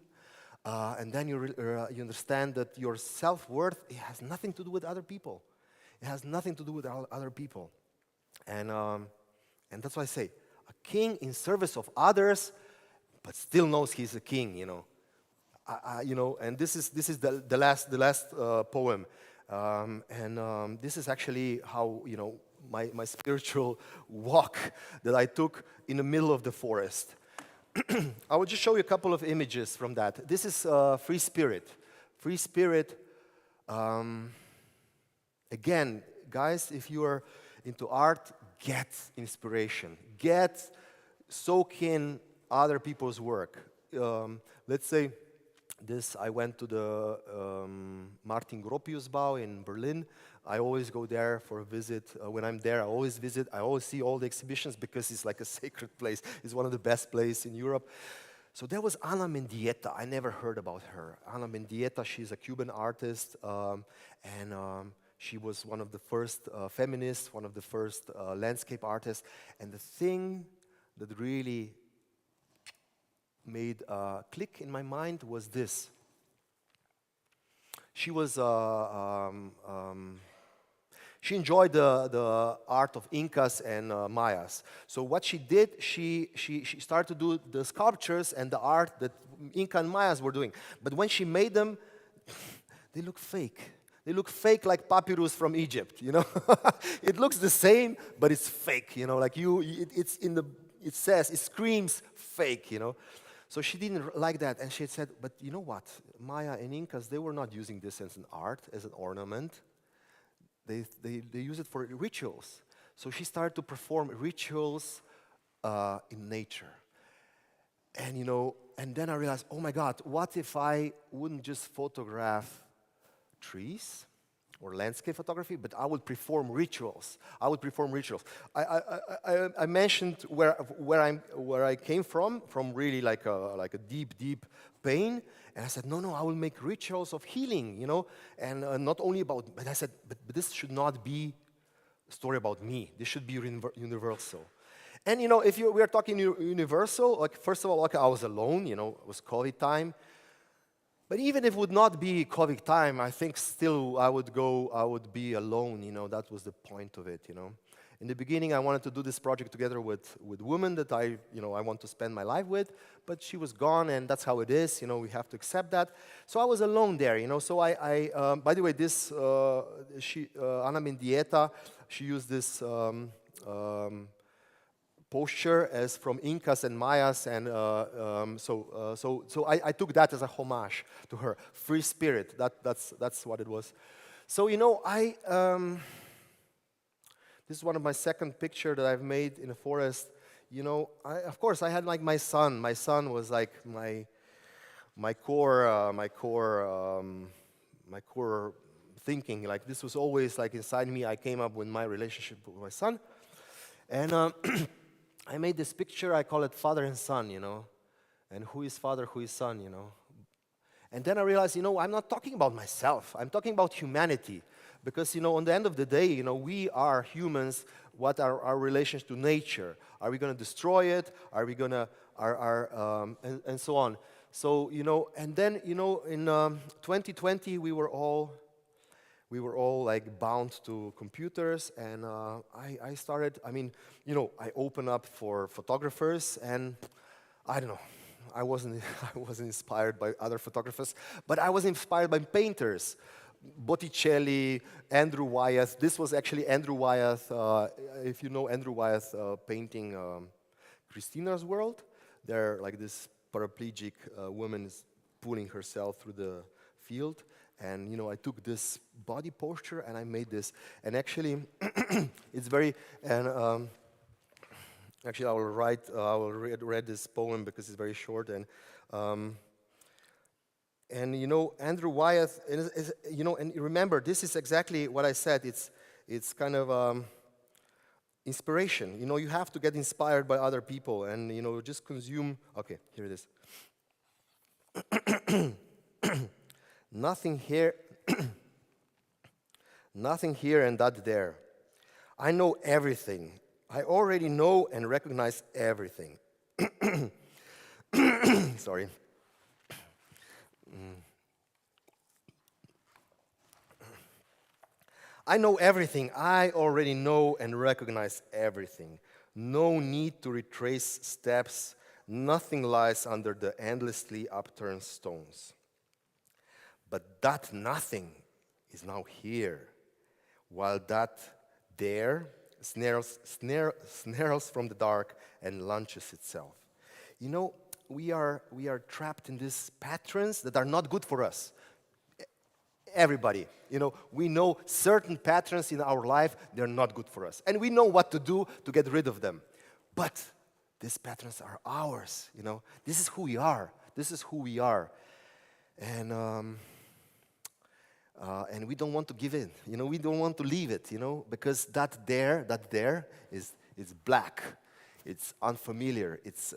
and then you understand that your self-worth, it has nothing to do with other people. It has nothing to do with other people. And that's why I say, a king in service of others, but still knows he's a king, And this is the last poem, and this is actually how my spiritual walk that I took in the middle of the forest. I will just show you a couple of images from that. This is Free Spirit. Free Spirit. Again, guys, if you are into art, get inspiration. Soak in other people's work. Let's say I went to the Martin-Gropius-Bau in Berlin. I always go there for a visit. When I'm there, I always visit. I always see all the exhibitions because it's like a sacred place. It's one of the best places in Europe. So there was Ana Mendieta. I never heard about her. Ana Mendieta, she's a Cuban artist, and she was one of the first feminists, one of the first landscape artists. And the thing that really made a click in my mind was this. She was she enjoyed the art of Incas and Mayas. So what she did, she started to do the sculptures and the art that Inca and Mayas were doing. But when she made them, they look fake. They look fake like papyrus from Egypt, you know. It looks the same, but it's fake, you know. Like it says, it screams fake, you know. So she didn't like that, and she had said, but you know what? Maya and Incas, they were not using this as an art, as an ornament. They use it for rituals. So she started to perform rituals in nature. And, you know, and then I realized, oh my God, what if I wouldn't just photograph trees or landscape photography, but I would perform rituals. I would perform rituals. I mentioned where I came from really like a deep pain, and I said, no, I will make rituals of healing, you know, and not only about. But I said, but this should not be a story about me. This should be universal. And you know, if we are talking universal, like first of all, like I was alone, you know, it was COVID time. But even if it would not be COVID time, I think still I would be alone, you know, that was the point of it, you know. In the beginning, I wanted to do this project together with women that I want to spend my life with, but she was gone, and that's how it is, you know, we have to accept that. So I was alone there, you know, so by the way, this, Ana Mendieta, she used this posture as from Incas and Mayas, and so I took that as a homage to her. Free spirit, that's what it was. So, you know, this is one of my second picture that I've made in a forest. You know, of course, I had like my son. My son was like my core thinking. Like this was always like inside me. I came up with my relationship with my son, and I made this picture. I call it father and son. You know, and who is father, who is son? You know, and then I realized, you know, I'm not talking about myself. I'm talking about humanity. Because, you know, on the end of the day, you know, we are humans. What are our relations to nature? Are we going to destroy it? Are we going to, and so on. So, you know, and then, you know, in 2020, we were all like bound to computers, and I started, I mean, you know, I opened up for photographers, and I don't know, I wasn't inspired by other photographers, but I was inspired by painters. Botticelli, Andrew Wyeth. This was actually Andrew Wyeth. If you know Andrew Wyeth painting Christina's World, there like this paraplegic woman is pulling herself through the field, and you know I took this body posture and I made this, and actually it's very and actually I will read this poem because it's very short and you know, Andrew Wyeth, you know, and remember, this is exactly what I said. It's kind of inspiration. You know, you have to get inspired by other people, and you know, just consume. Okay, here it is. Nothing here, nothing here, and that there. I know everything. I already know and recognize everything. Sorry. I know everything. I already know and recognize everything. No need to retrace steps. Nothing lies under the endlessly upturned stones. But that nothing is now here, while that there snares from the dark and launches itself. You know, we are trapped in these patterns that are not good for us. Everybody, you know, we know certain patterns in our life, they're not good for us. And we know what to do to get rid of them. But these patterns are ours, you know. This is who we are. This is who we are. And we don't want to give in, you know, we don't want to leave it, you know, because that there is black. It's unfamiliar. It's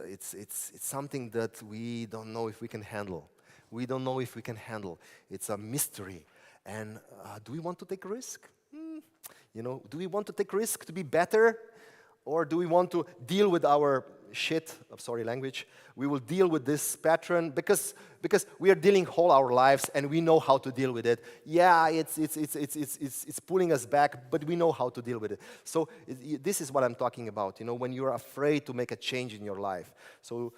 something that we don't know if we can handle. We don't know if we can handle. It's a mystery. And do we want to take a risk? You know, do we want to take risk to be better? Or do we want to deal with our shit? I'm sorry, language. We will deal with this pattern because we are dealing whole our lives and we know how to deal with it. Yeah, it's pulling us back, but we know how to deal with it. So this is what I'm talking about. You know, when you're afraid to make a change in your life. So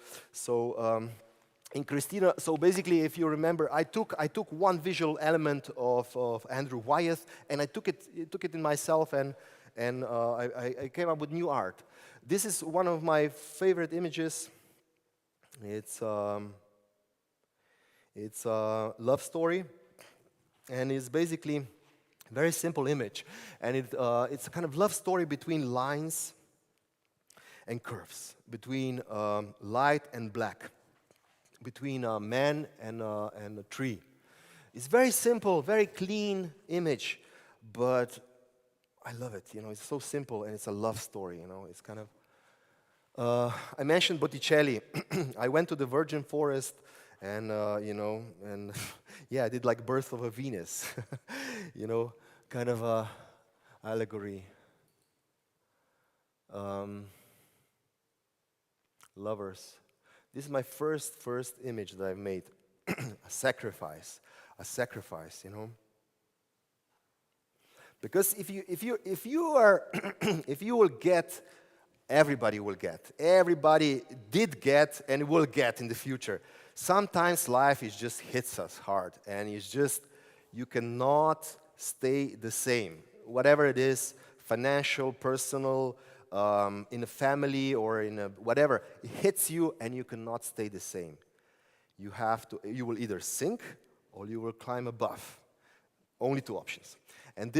in Christina, so basically, if you remember, I took one visual element of Andrew Wyeth, and I took it in myself, and I came up with new art. This is one of my favorite images. It's a love story, and it's basically a very simple image, and it's a kind of love story between lines and curves, between light and black, between a man and a tree. It's very simple, very clean image, but I love it. It's so simple, and it's a love story. It's kind of. I mentioned Botticelli. I went to the virgin forest, and and yeah, I did like Birth of a Venus, kind of a allegory. Lovers. This is my first image that I've made. A sacrifice, Because if you are, if you will get, everybody will get. Everybody did get and will get in the future. Sometimes life just hits us hard, and you cannot stay the same. Whatever it is, financial, personal, in a family or in a whatever, it hits you and you cannot stay the same. You will either sink or you will climb above. Only two options. And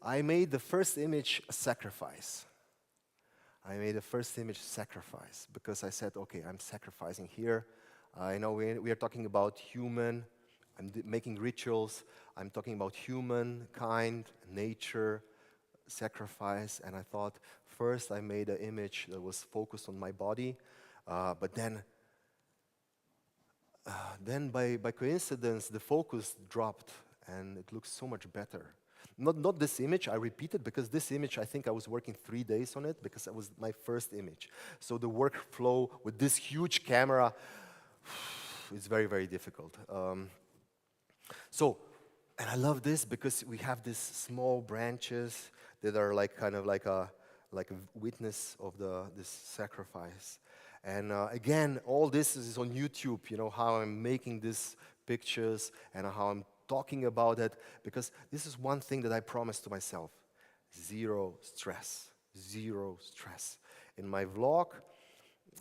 I made the first image a sacrifice. Because I said, okay, I'm sacrificing here. I know we are talking about human, I'm making rituals, I'm talking about humankind, nature, sacrifice, and I thought, first I made an image that was focused on my body, but then by coincidence, the focus dropped, and it looks so much better. Not this image, I repeated, because this image, I think I was working 3 days on it, because it was my first image. So the workflow with this huge camera, it's very, very difficult. And I love this because we have these small branches that are kind of like a witness of this sacrifice. And again, all this is on YouTube, how I'm making these pictures and how I'm talking about it, because this is one thing that I promised to myself: zero stress. In my vlog,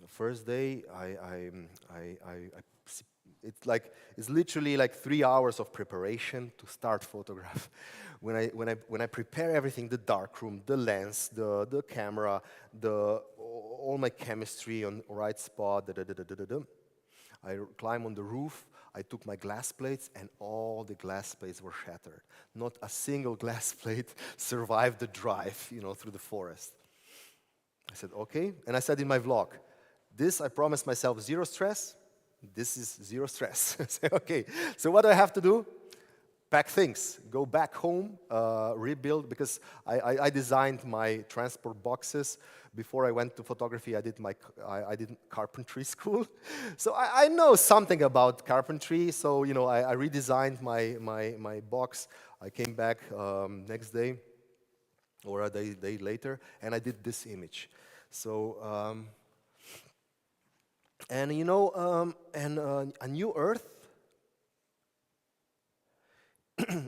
the first day, it's literally like 3 hours of preparation to start photograph. When I prepare everything, the darkroom, the lens, the camera, all my chemistry on the right spot, I climb on the roof. I took my glass plates, and all the glass plates were shattered. Not a single glass plate survived the drive, through the forest. I said, okay. And I said in my vlog, I promised myself zero stress. This is zero stress. I said, okay, so what do I have to do? Pack things, go back home, rebuild, because I designed my transport boxes. Before I went to photography, I did carpentry school. So I know something about carpentry, so I redesigned my box. I came back next day, or a day later, and I did this image. So, a new earth.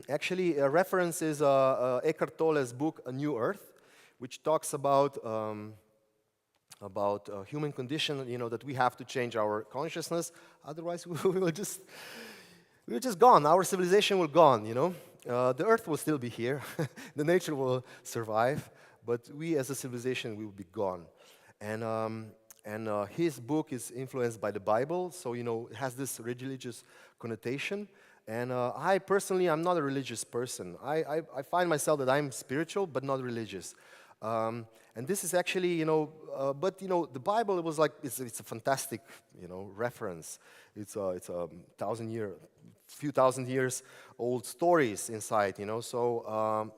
Actually, a reference is Eckhart Tolle's book, A New Earth, which talks about human condition, that we have to change our consciousness, otherwise we're just gone. Our civilization will gone, The earth will still be here, the nature will survive, but we as a civilization will be gone. And his book is influenced by the Bible, so it has this religious connotation. And I personally, I'm not a religious person. I find myself that I'm spiritual, but not religious. And this is actually, but the Bible, it was like, it's a fantastic, reference. It's a few thousand years old stories inside, So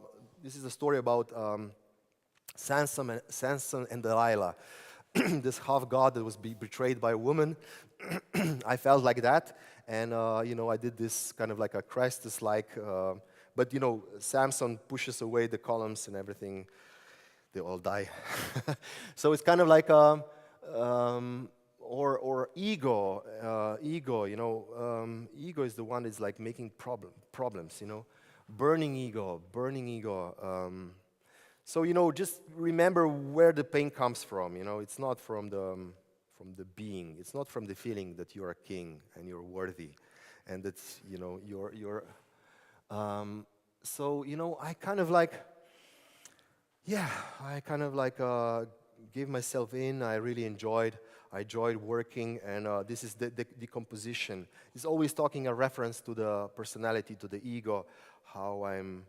this is a story about Samson and Delilah. This half-god that was betrayed by a woman. I felt like that. And, I did this kind of like a Christus-like, but, Samson pushes away the columns and everything. They all die. So it's kind of like or ego, you know, ego is the one that's like making problems, you know, burning ego. So, you know, just remember where the pain comes from, you know. It's not from the being. It's not from the feeling that you're a king and you're worthy and that's, you know, so, you know, I kind of like gave myself in. I really enjoyed working, and this is the decomposition. It's always talking a reference to the personality, to the ego, how I'm,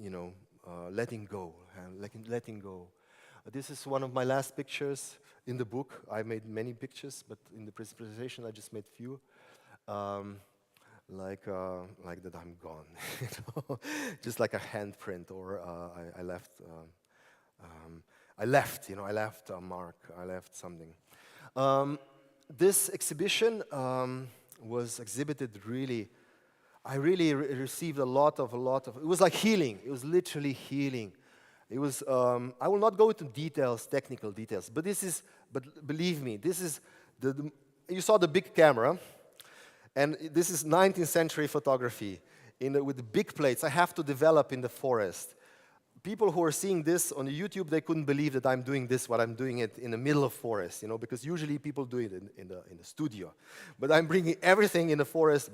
you know, letting go. This is one of my last pictures in the book. I made many pictures, but in the presentation I just made few. Like that I'm gone, you know? Just like a handprint, or I left. I left a mark. I left something. This exhibition was exhibited really. I really received a lot of. It was like healing. It was literally healing. It was. I will not go into details, technical details, but this is. But believe me, this is the. You saw the big camera, and this is 19th century photography with the big plates. I have to develop in the forest. People who are seeing this on YouTube, they couldn't believe that I'm doing this, what I'm doing it in the middle of forest, you know, because usually people do it in the studio. But I'm bringing everything in the forest,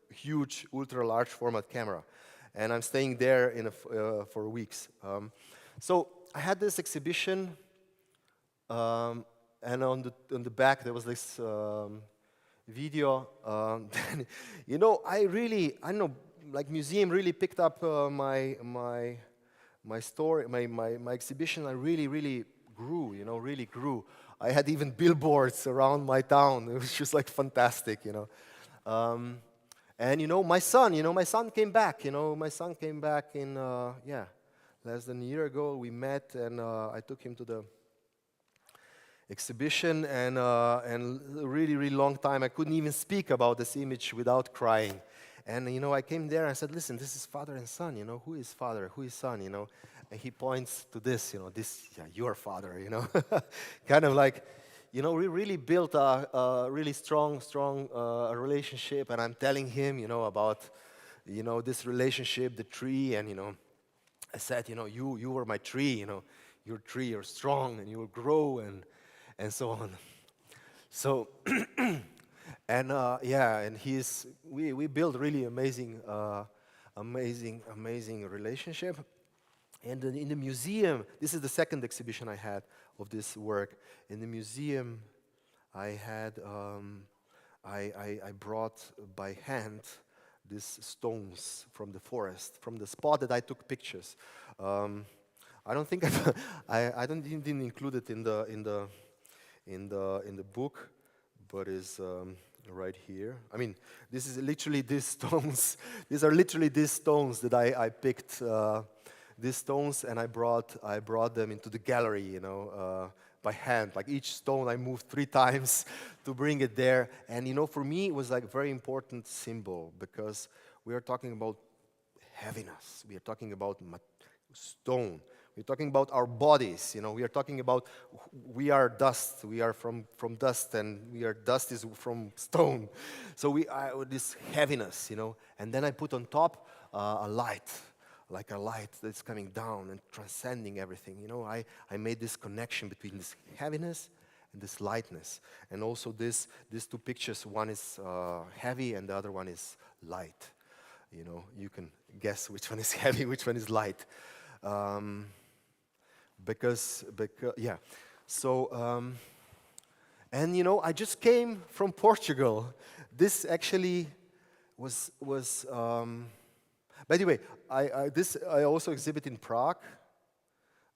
huge, ultra-large format camera. And I'm staying there for weeks. So I had this exhibition, and on the back there was this video. You know, I don't know, like museum really picked up my story, my exhibition. I really grew, you know, really grew. I had even billboards around my town. It was just like fantastic, you know. And you know, my son came back. You know, my son came back in less than a year ago. We met, and I took him to the exhibition, and a really long time I couldn't even speak about this image without crying. And, you know, I came there and I said, listen, this is father and son, you know, who is father, who is son, you know? And he points to this, you know, your father, you know? Kind of like, you know, we really built a really strong relationship, and I'm telling him, you know, about, you know, this relationship, the tree, and, you know, I said, you know, you were my tree, you know, your tree, you're strong, and you will grow, and so on. So... And and we built really amazing relationship. And in the museum, this is the second exhibition I had of this work. In the museum, I had I brought by hand these stones from the forest, from the spot that I took pictures. I don't think I didn't include it in the book, but is. Right here. I mean, this is literally these stones. These are literally these stones that I picked. These stones, and I brought them into the gallery, you know, by hand. Like each stone, I moved 3 times to bring it there. And you know, for me, it was like a very important symbol, because we are talking about heaviness. We are talking about stone. We're talking about our bodies, you know. We are talking about we are dust. We are from dust, and dust is from stone. So we are this heaviness, you know. And then I put on top a light, like a light that's coming down and transcending everything. You know, I made this connection between this heaviness and this lightness. And also these 2 pictures. One is heavy, and the other one is light. You know, you can guess which one is heavy, which one is light. Because yeah, so and you know, I just came from Portugal. This actually was by the way, I also exhibit in Prague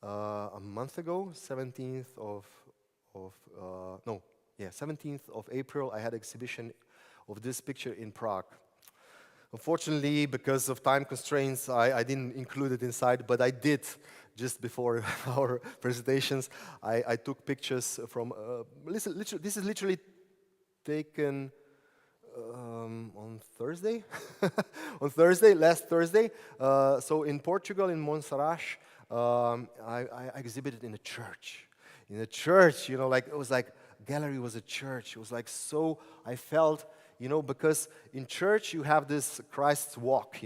a month ago, 17th of April. I had an exhibition of this picture in Prague. Unfortunately, because of time constraints, I didn't include it inside, but I did just before our presentations. I took pictures from, this is literally taken on Thursday, last Thursday. So in Portugal, in Monserrat, I exhibited in a church. In a church, you know, like it was like gallery was a church. It was like so, I felt, because in church you have this Christ's walk,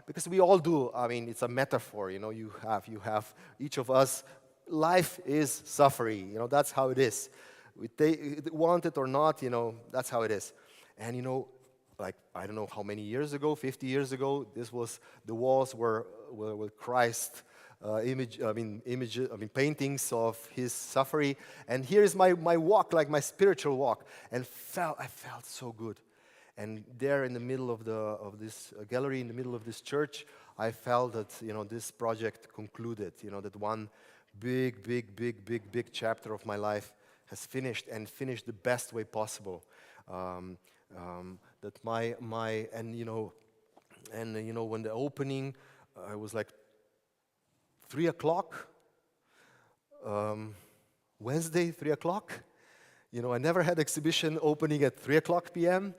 because we all do. I mean, it's a metaphor, you have each of us, life is suffering, that's how it is. We want it or not, that's how it is. And like, I don't know how many years ago, 50 years ago, the walls were with Christ paintings of his suffering. And here is my walk, like my spiritual walk. And I felt so good. And there in the middle of this gallery, in the middle of this church, I felt that, this project concluded, that one big chapter of my life has finished, and finished the best way possible. That when the opening, I was like 3 o'clock, Wednesday, 3 o'clock. I never had exhibition opening at 3 o'clock p.m.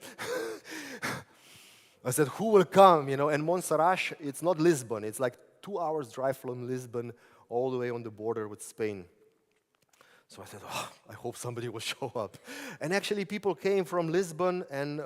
I said, who will come? And Monsaraz, it's not Lisbon. It's like 2 hours drive from Lisbon all the way on the border with Spain. So I said, I hope somebody will show up. And actually people came from Lisbon, and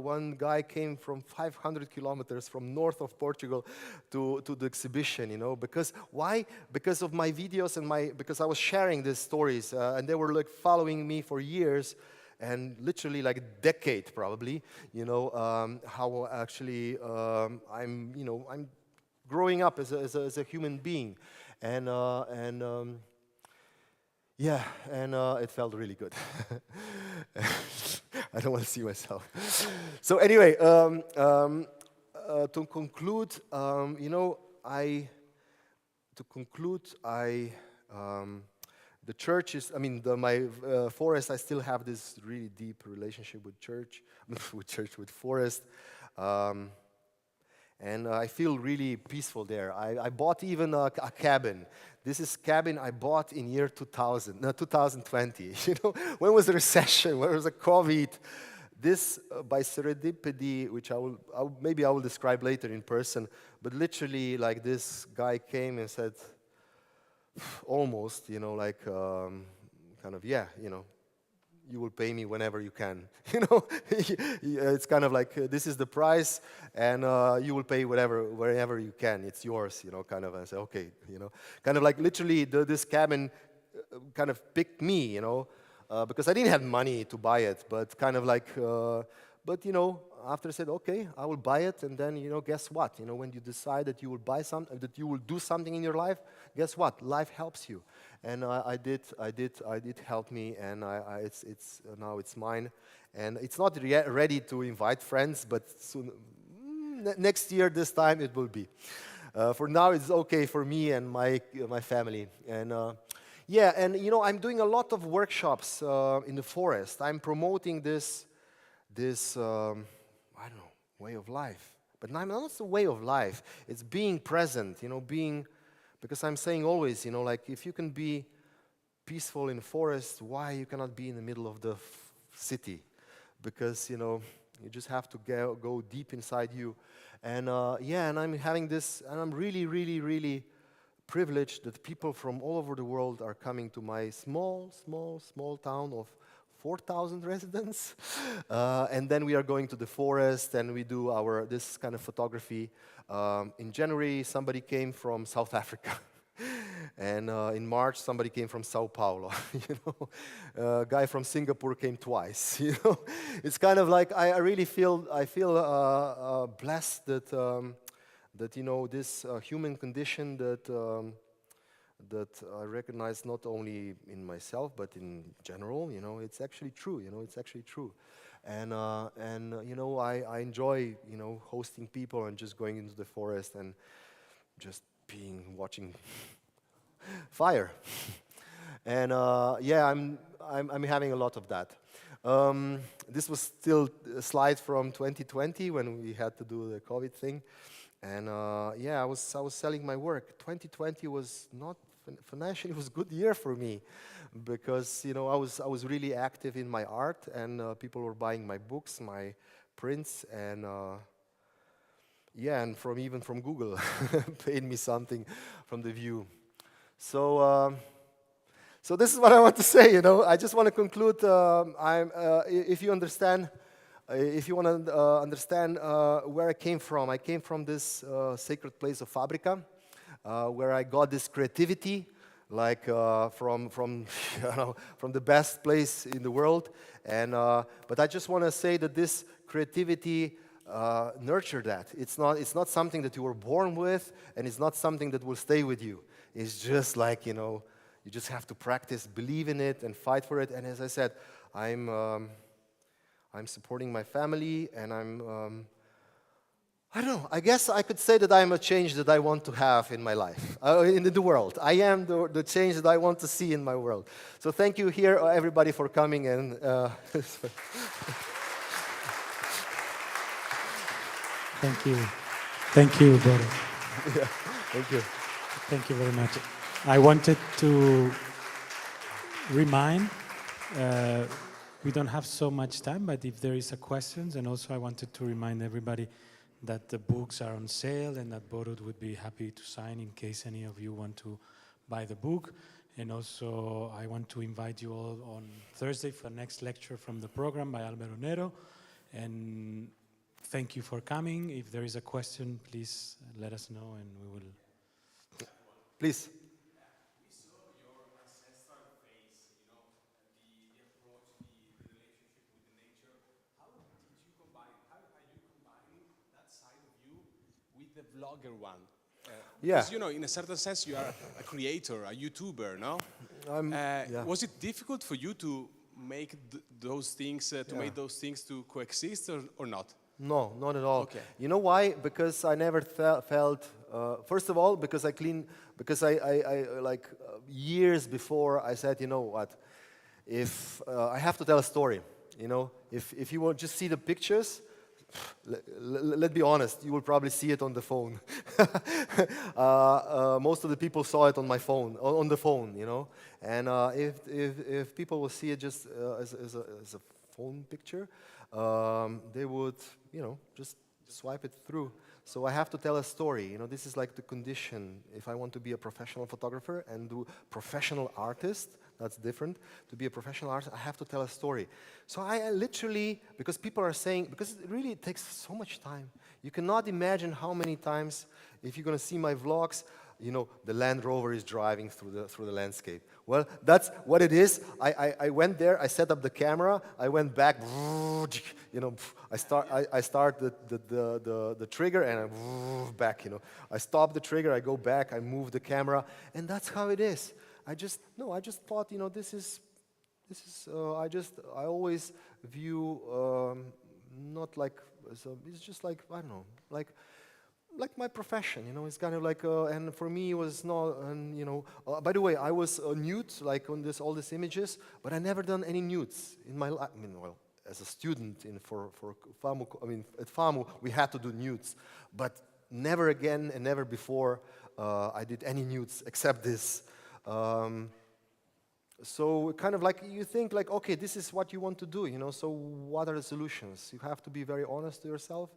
one guy came from 500 kilometers from north of Portugal to the exhibition, Because, why? Because of my videos and because I was sharing these stories, and they were like following me for years, and literally like a decade probably, how actually I'm growing up as a human being. And it felt really good. I don't want to see myself. So anyway, to conclude, the church is, my forest, I still have this really deep relationship with church, with forest. And I feel really peaceful there. I bought even a cabin. This is cabin I bought in year 2020. When was the recession? When was the COVID? This by serendipity, which I will describe later in person. But literally, like this guy came and said, almost, you will pay me whenever you can. It's kind of like, this is the price, and you will pay wherever you can. It's yours, kind of. I say, okay, kind of like literally this cabin kind of picked me, because I didn't have money to buy it, but kind of like, after I said, okay, I will buy it, and then, guess what? When you decide that you will buy something, that you will do something in your life, guess what? Life helps you. And I did help me, and now it's mine. And it's not ready to invite friends, but soon, next year, this time, it will be. For now, it's okay for me and my family. And I'm doing a lot of workshops in the forest. I'm promoting this way of life. But not the way of life. It's being present, because I'm saying always, like if you can be peaceful in the forest, why you cannot be in the middle of the city? Because, you just have to go deep inside you. And and I'm having this, and I'm really, really, really privileged that people from all over the world are coming to my small town of 4,000 residents, and then we are going to the forest and we do this kind of photography. In January, somebody came from South Africa, and in March, somebody came from Sao Paulo. A guy from Singapore came twice. It's kind of like I really feel blessed that this human condition that I recognize not only in myself but in general, it's actually true. It's actually true, and I enjoy hosting people and just going into the forest and just watching fire, and I'm having a lot of that. This was still a slide from 2020 when we had to do the COVID thing. And I was selling my work. 2020 was not financially, it was a good year for me because I was really active in my art, and people were buying my books, my prints, and and even from Google paid me something from the view. So So this is what I want to say, you know. I just want to conclude, if you understand, if you want to understand where I came from this sacred place of Fabrica, where I got this creativity, like from you know, from the best place in the world. And but I just want to say that this creativity nurture that. It's not something that you were born with, and it's not something that will stay with you. It's just like, you know, you just have to practice, believe in it, and fight for it. And as I said, I'm supporting my family, and I don't know, I guess I could say that I'm a change that I want to have in my life, in the world. I am the change that I want to see in my world. So thank you here, everybody, for coming. And Thank you. Thank you, Borut. yeah, thank you. Thank you very much. I wanted to remind, we don't have so much time, but if there is a questions, and also I wanted to remind everybody that the books are on sale and that Borut would be happy to sign in case any of you want to buy the book. And also I want to invite you all on Thursday for the next lecture from the program by Álvaro Nero. And thank you for coming. If there is a question, please let us know and we will. Please. We saw your ancestral phase, you know, the approach, the relationship with the nature. How did you combine, how are you combining that side of you with the vlogger one? Yeah. Because, you know, in a certain sense, you are a creator, a YouTuber, no? Yeah. Was it difficult for you to make those things, make those things to coexist or not? No, not at all. Okay. You know why? Because I never felt. First of all, because years before I said, you know what? If I have to tell a story, you know, if you will just see the pictures, let's be honest, you will probably see it on the phone. Most of the people saw it on my phone, on the phone, you know. And if people will see it just as a phone picture, they would, you know, just swipe it through. So I have to tell a story. You know, this is like the condition. If I want to be a professional photographer and do professional artist, that's different. To be a professional artist, I have to tell a story. So I literally, because people are saying, because it really takes so much time. You cannot imagine how many times, if you're going to see my vlogs, you know, the Land Rover is driving through the landscape. Well, that's what it is. I went there, I set up the camera, I went back, you know, I start the trigger and I back, you know. I stop the trigger, I go back, I move the camera, and that's how it is. I just thought, you know, I always view not like, it's just like, I don't know, like my profession, you know. It's kind of like, and for me it was not, and you know, by the way, I was nude, like on all these images, but I never done any nudes in my life. I mean, well, as a student for FAMU, I mean, at FAMU, we had to do nudes, but never again and never before I did any nudes except this. So kind of like you think like, okay, this is what you want to do, you know, so what are the solutions? You have to be very honest to yourself,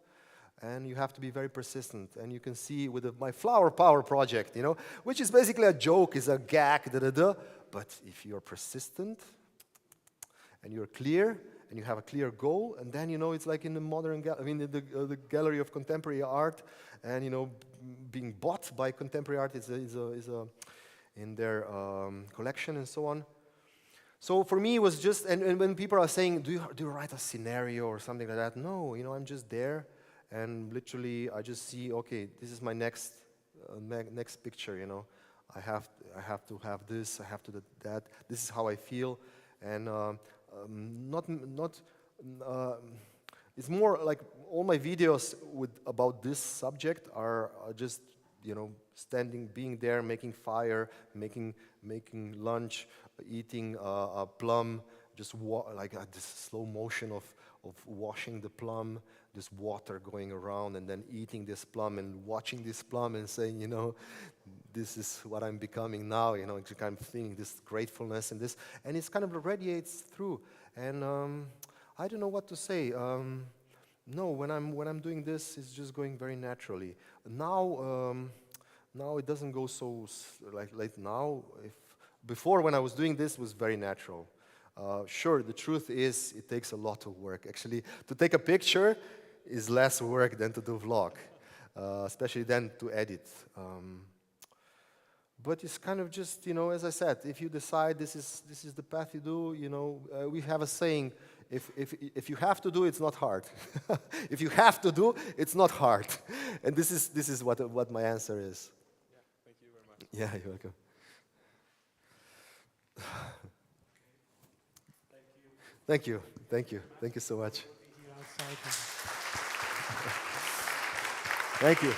and you have to be very persistent. And you can see with my Flower Power project, you know, which is basically a joke, is a gag, but if you're persistent and you're clear and you have a clear goal, and then, you know, it's like in the modern, the gallery of contemporary art, and, you know, being bought by contemporary art is in their collection and so on. So for me, it was just, and when people are saying, do you write a scenario or something like that? No, you know, I'm just there, and literally I just see, okay, this is my next picture, you know. I have to have this, I have to do that. This is how I feel, and it's more like all my videos about this subject are just, you know, being there, making fire, making lunch, eating a plum, just like this slow motion of washing the plum, this water going around, and then eating this plum and watching this plum and saying, you know, this is what I'm becoming now, you know, it's kind of feeling this gratefulness and this, and it's kind of radiates through. And I don't know what to say. No, when I'm doing this, it's just going very naturally. Now it doesn't go so like now. If Before, when I was doing this, it was very natural. Sure, the truth is it takes a lot of work. Actually, to take a picture is less work than to do a vlog, especially then to edit. But it's kind of just, you know, as I said, if you decide this is the path you do, you know, we have a saying, if you have to do, it's not hard. If you have to do, it's not hard. And this is what my answer is. Yeah, thank you very much. Yeah, you're welcome. Thank you. Thank you. Thank you so much. Thank you.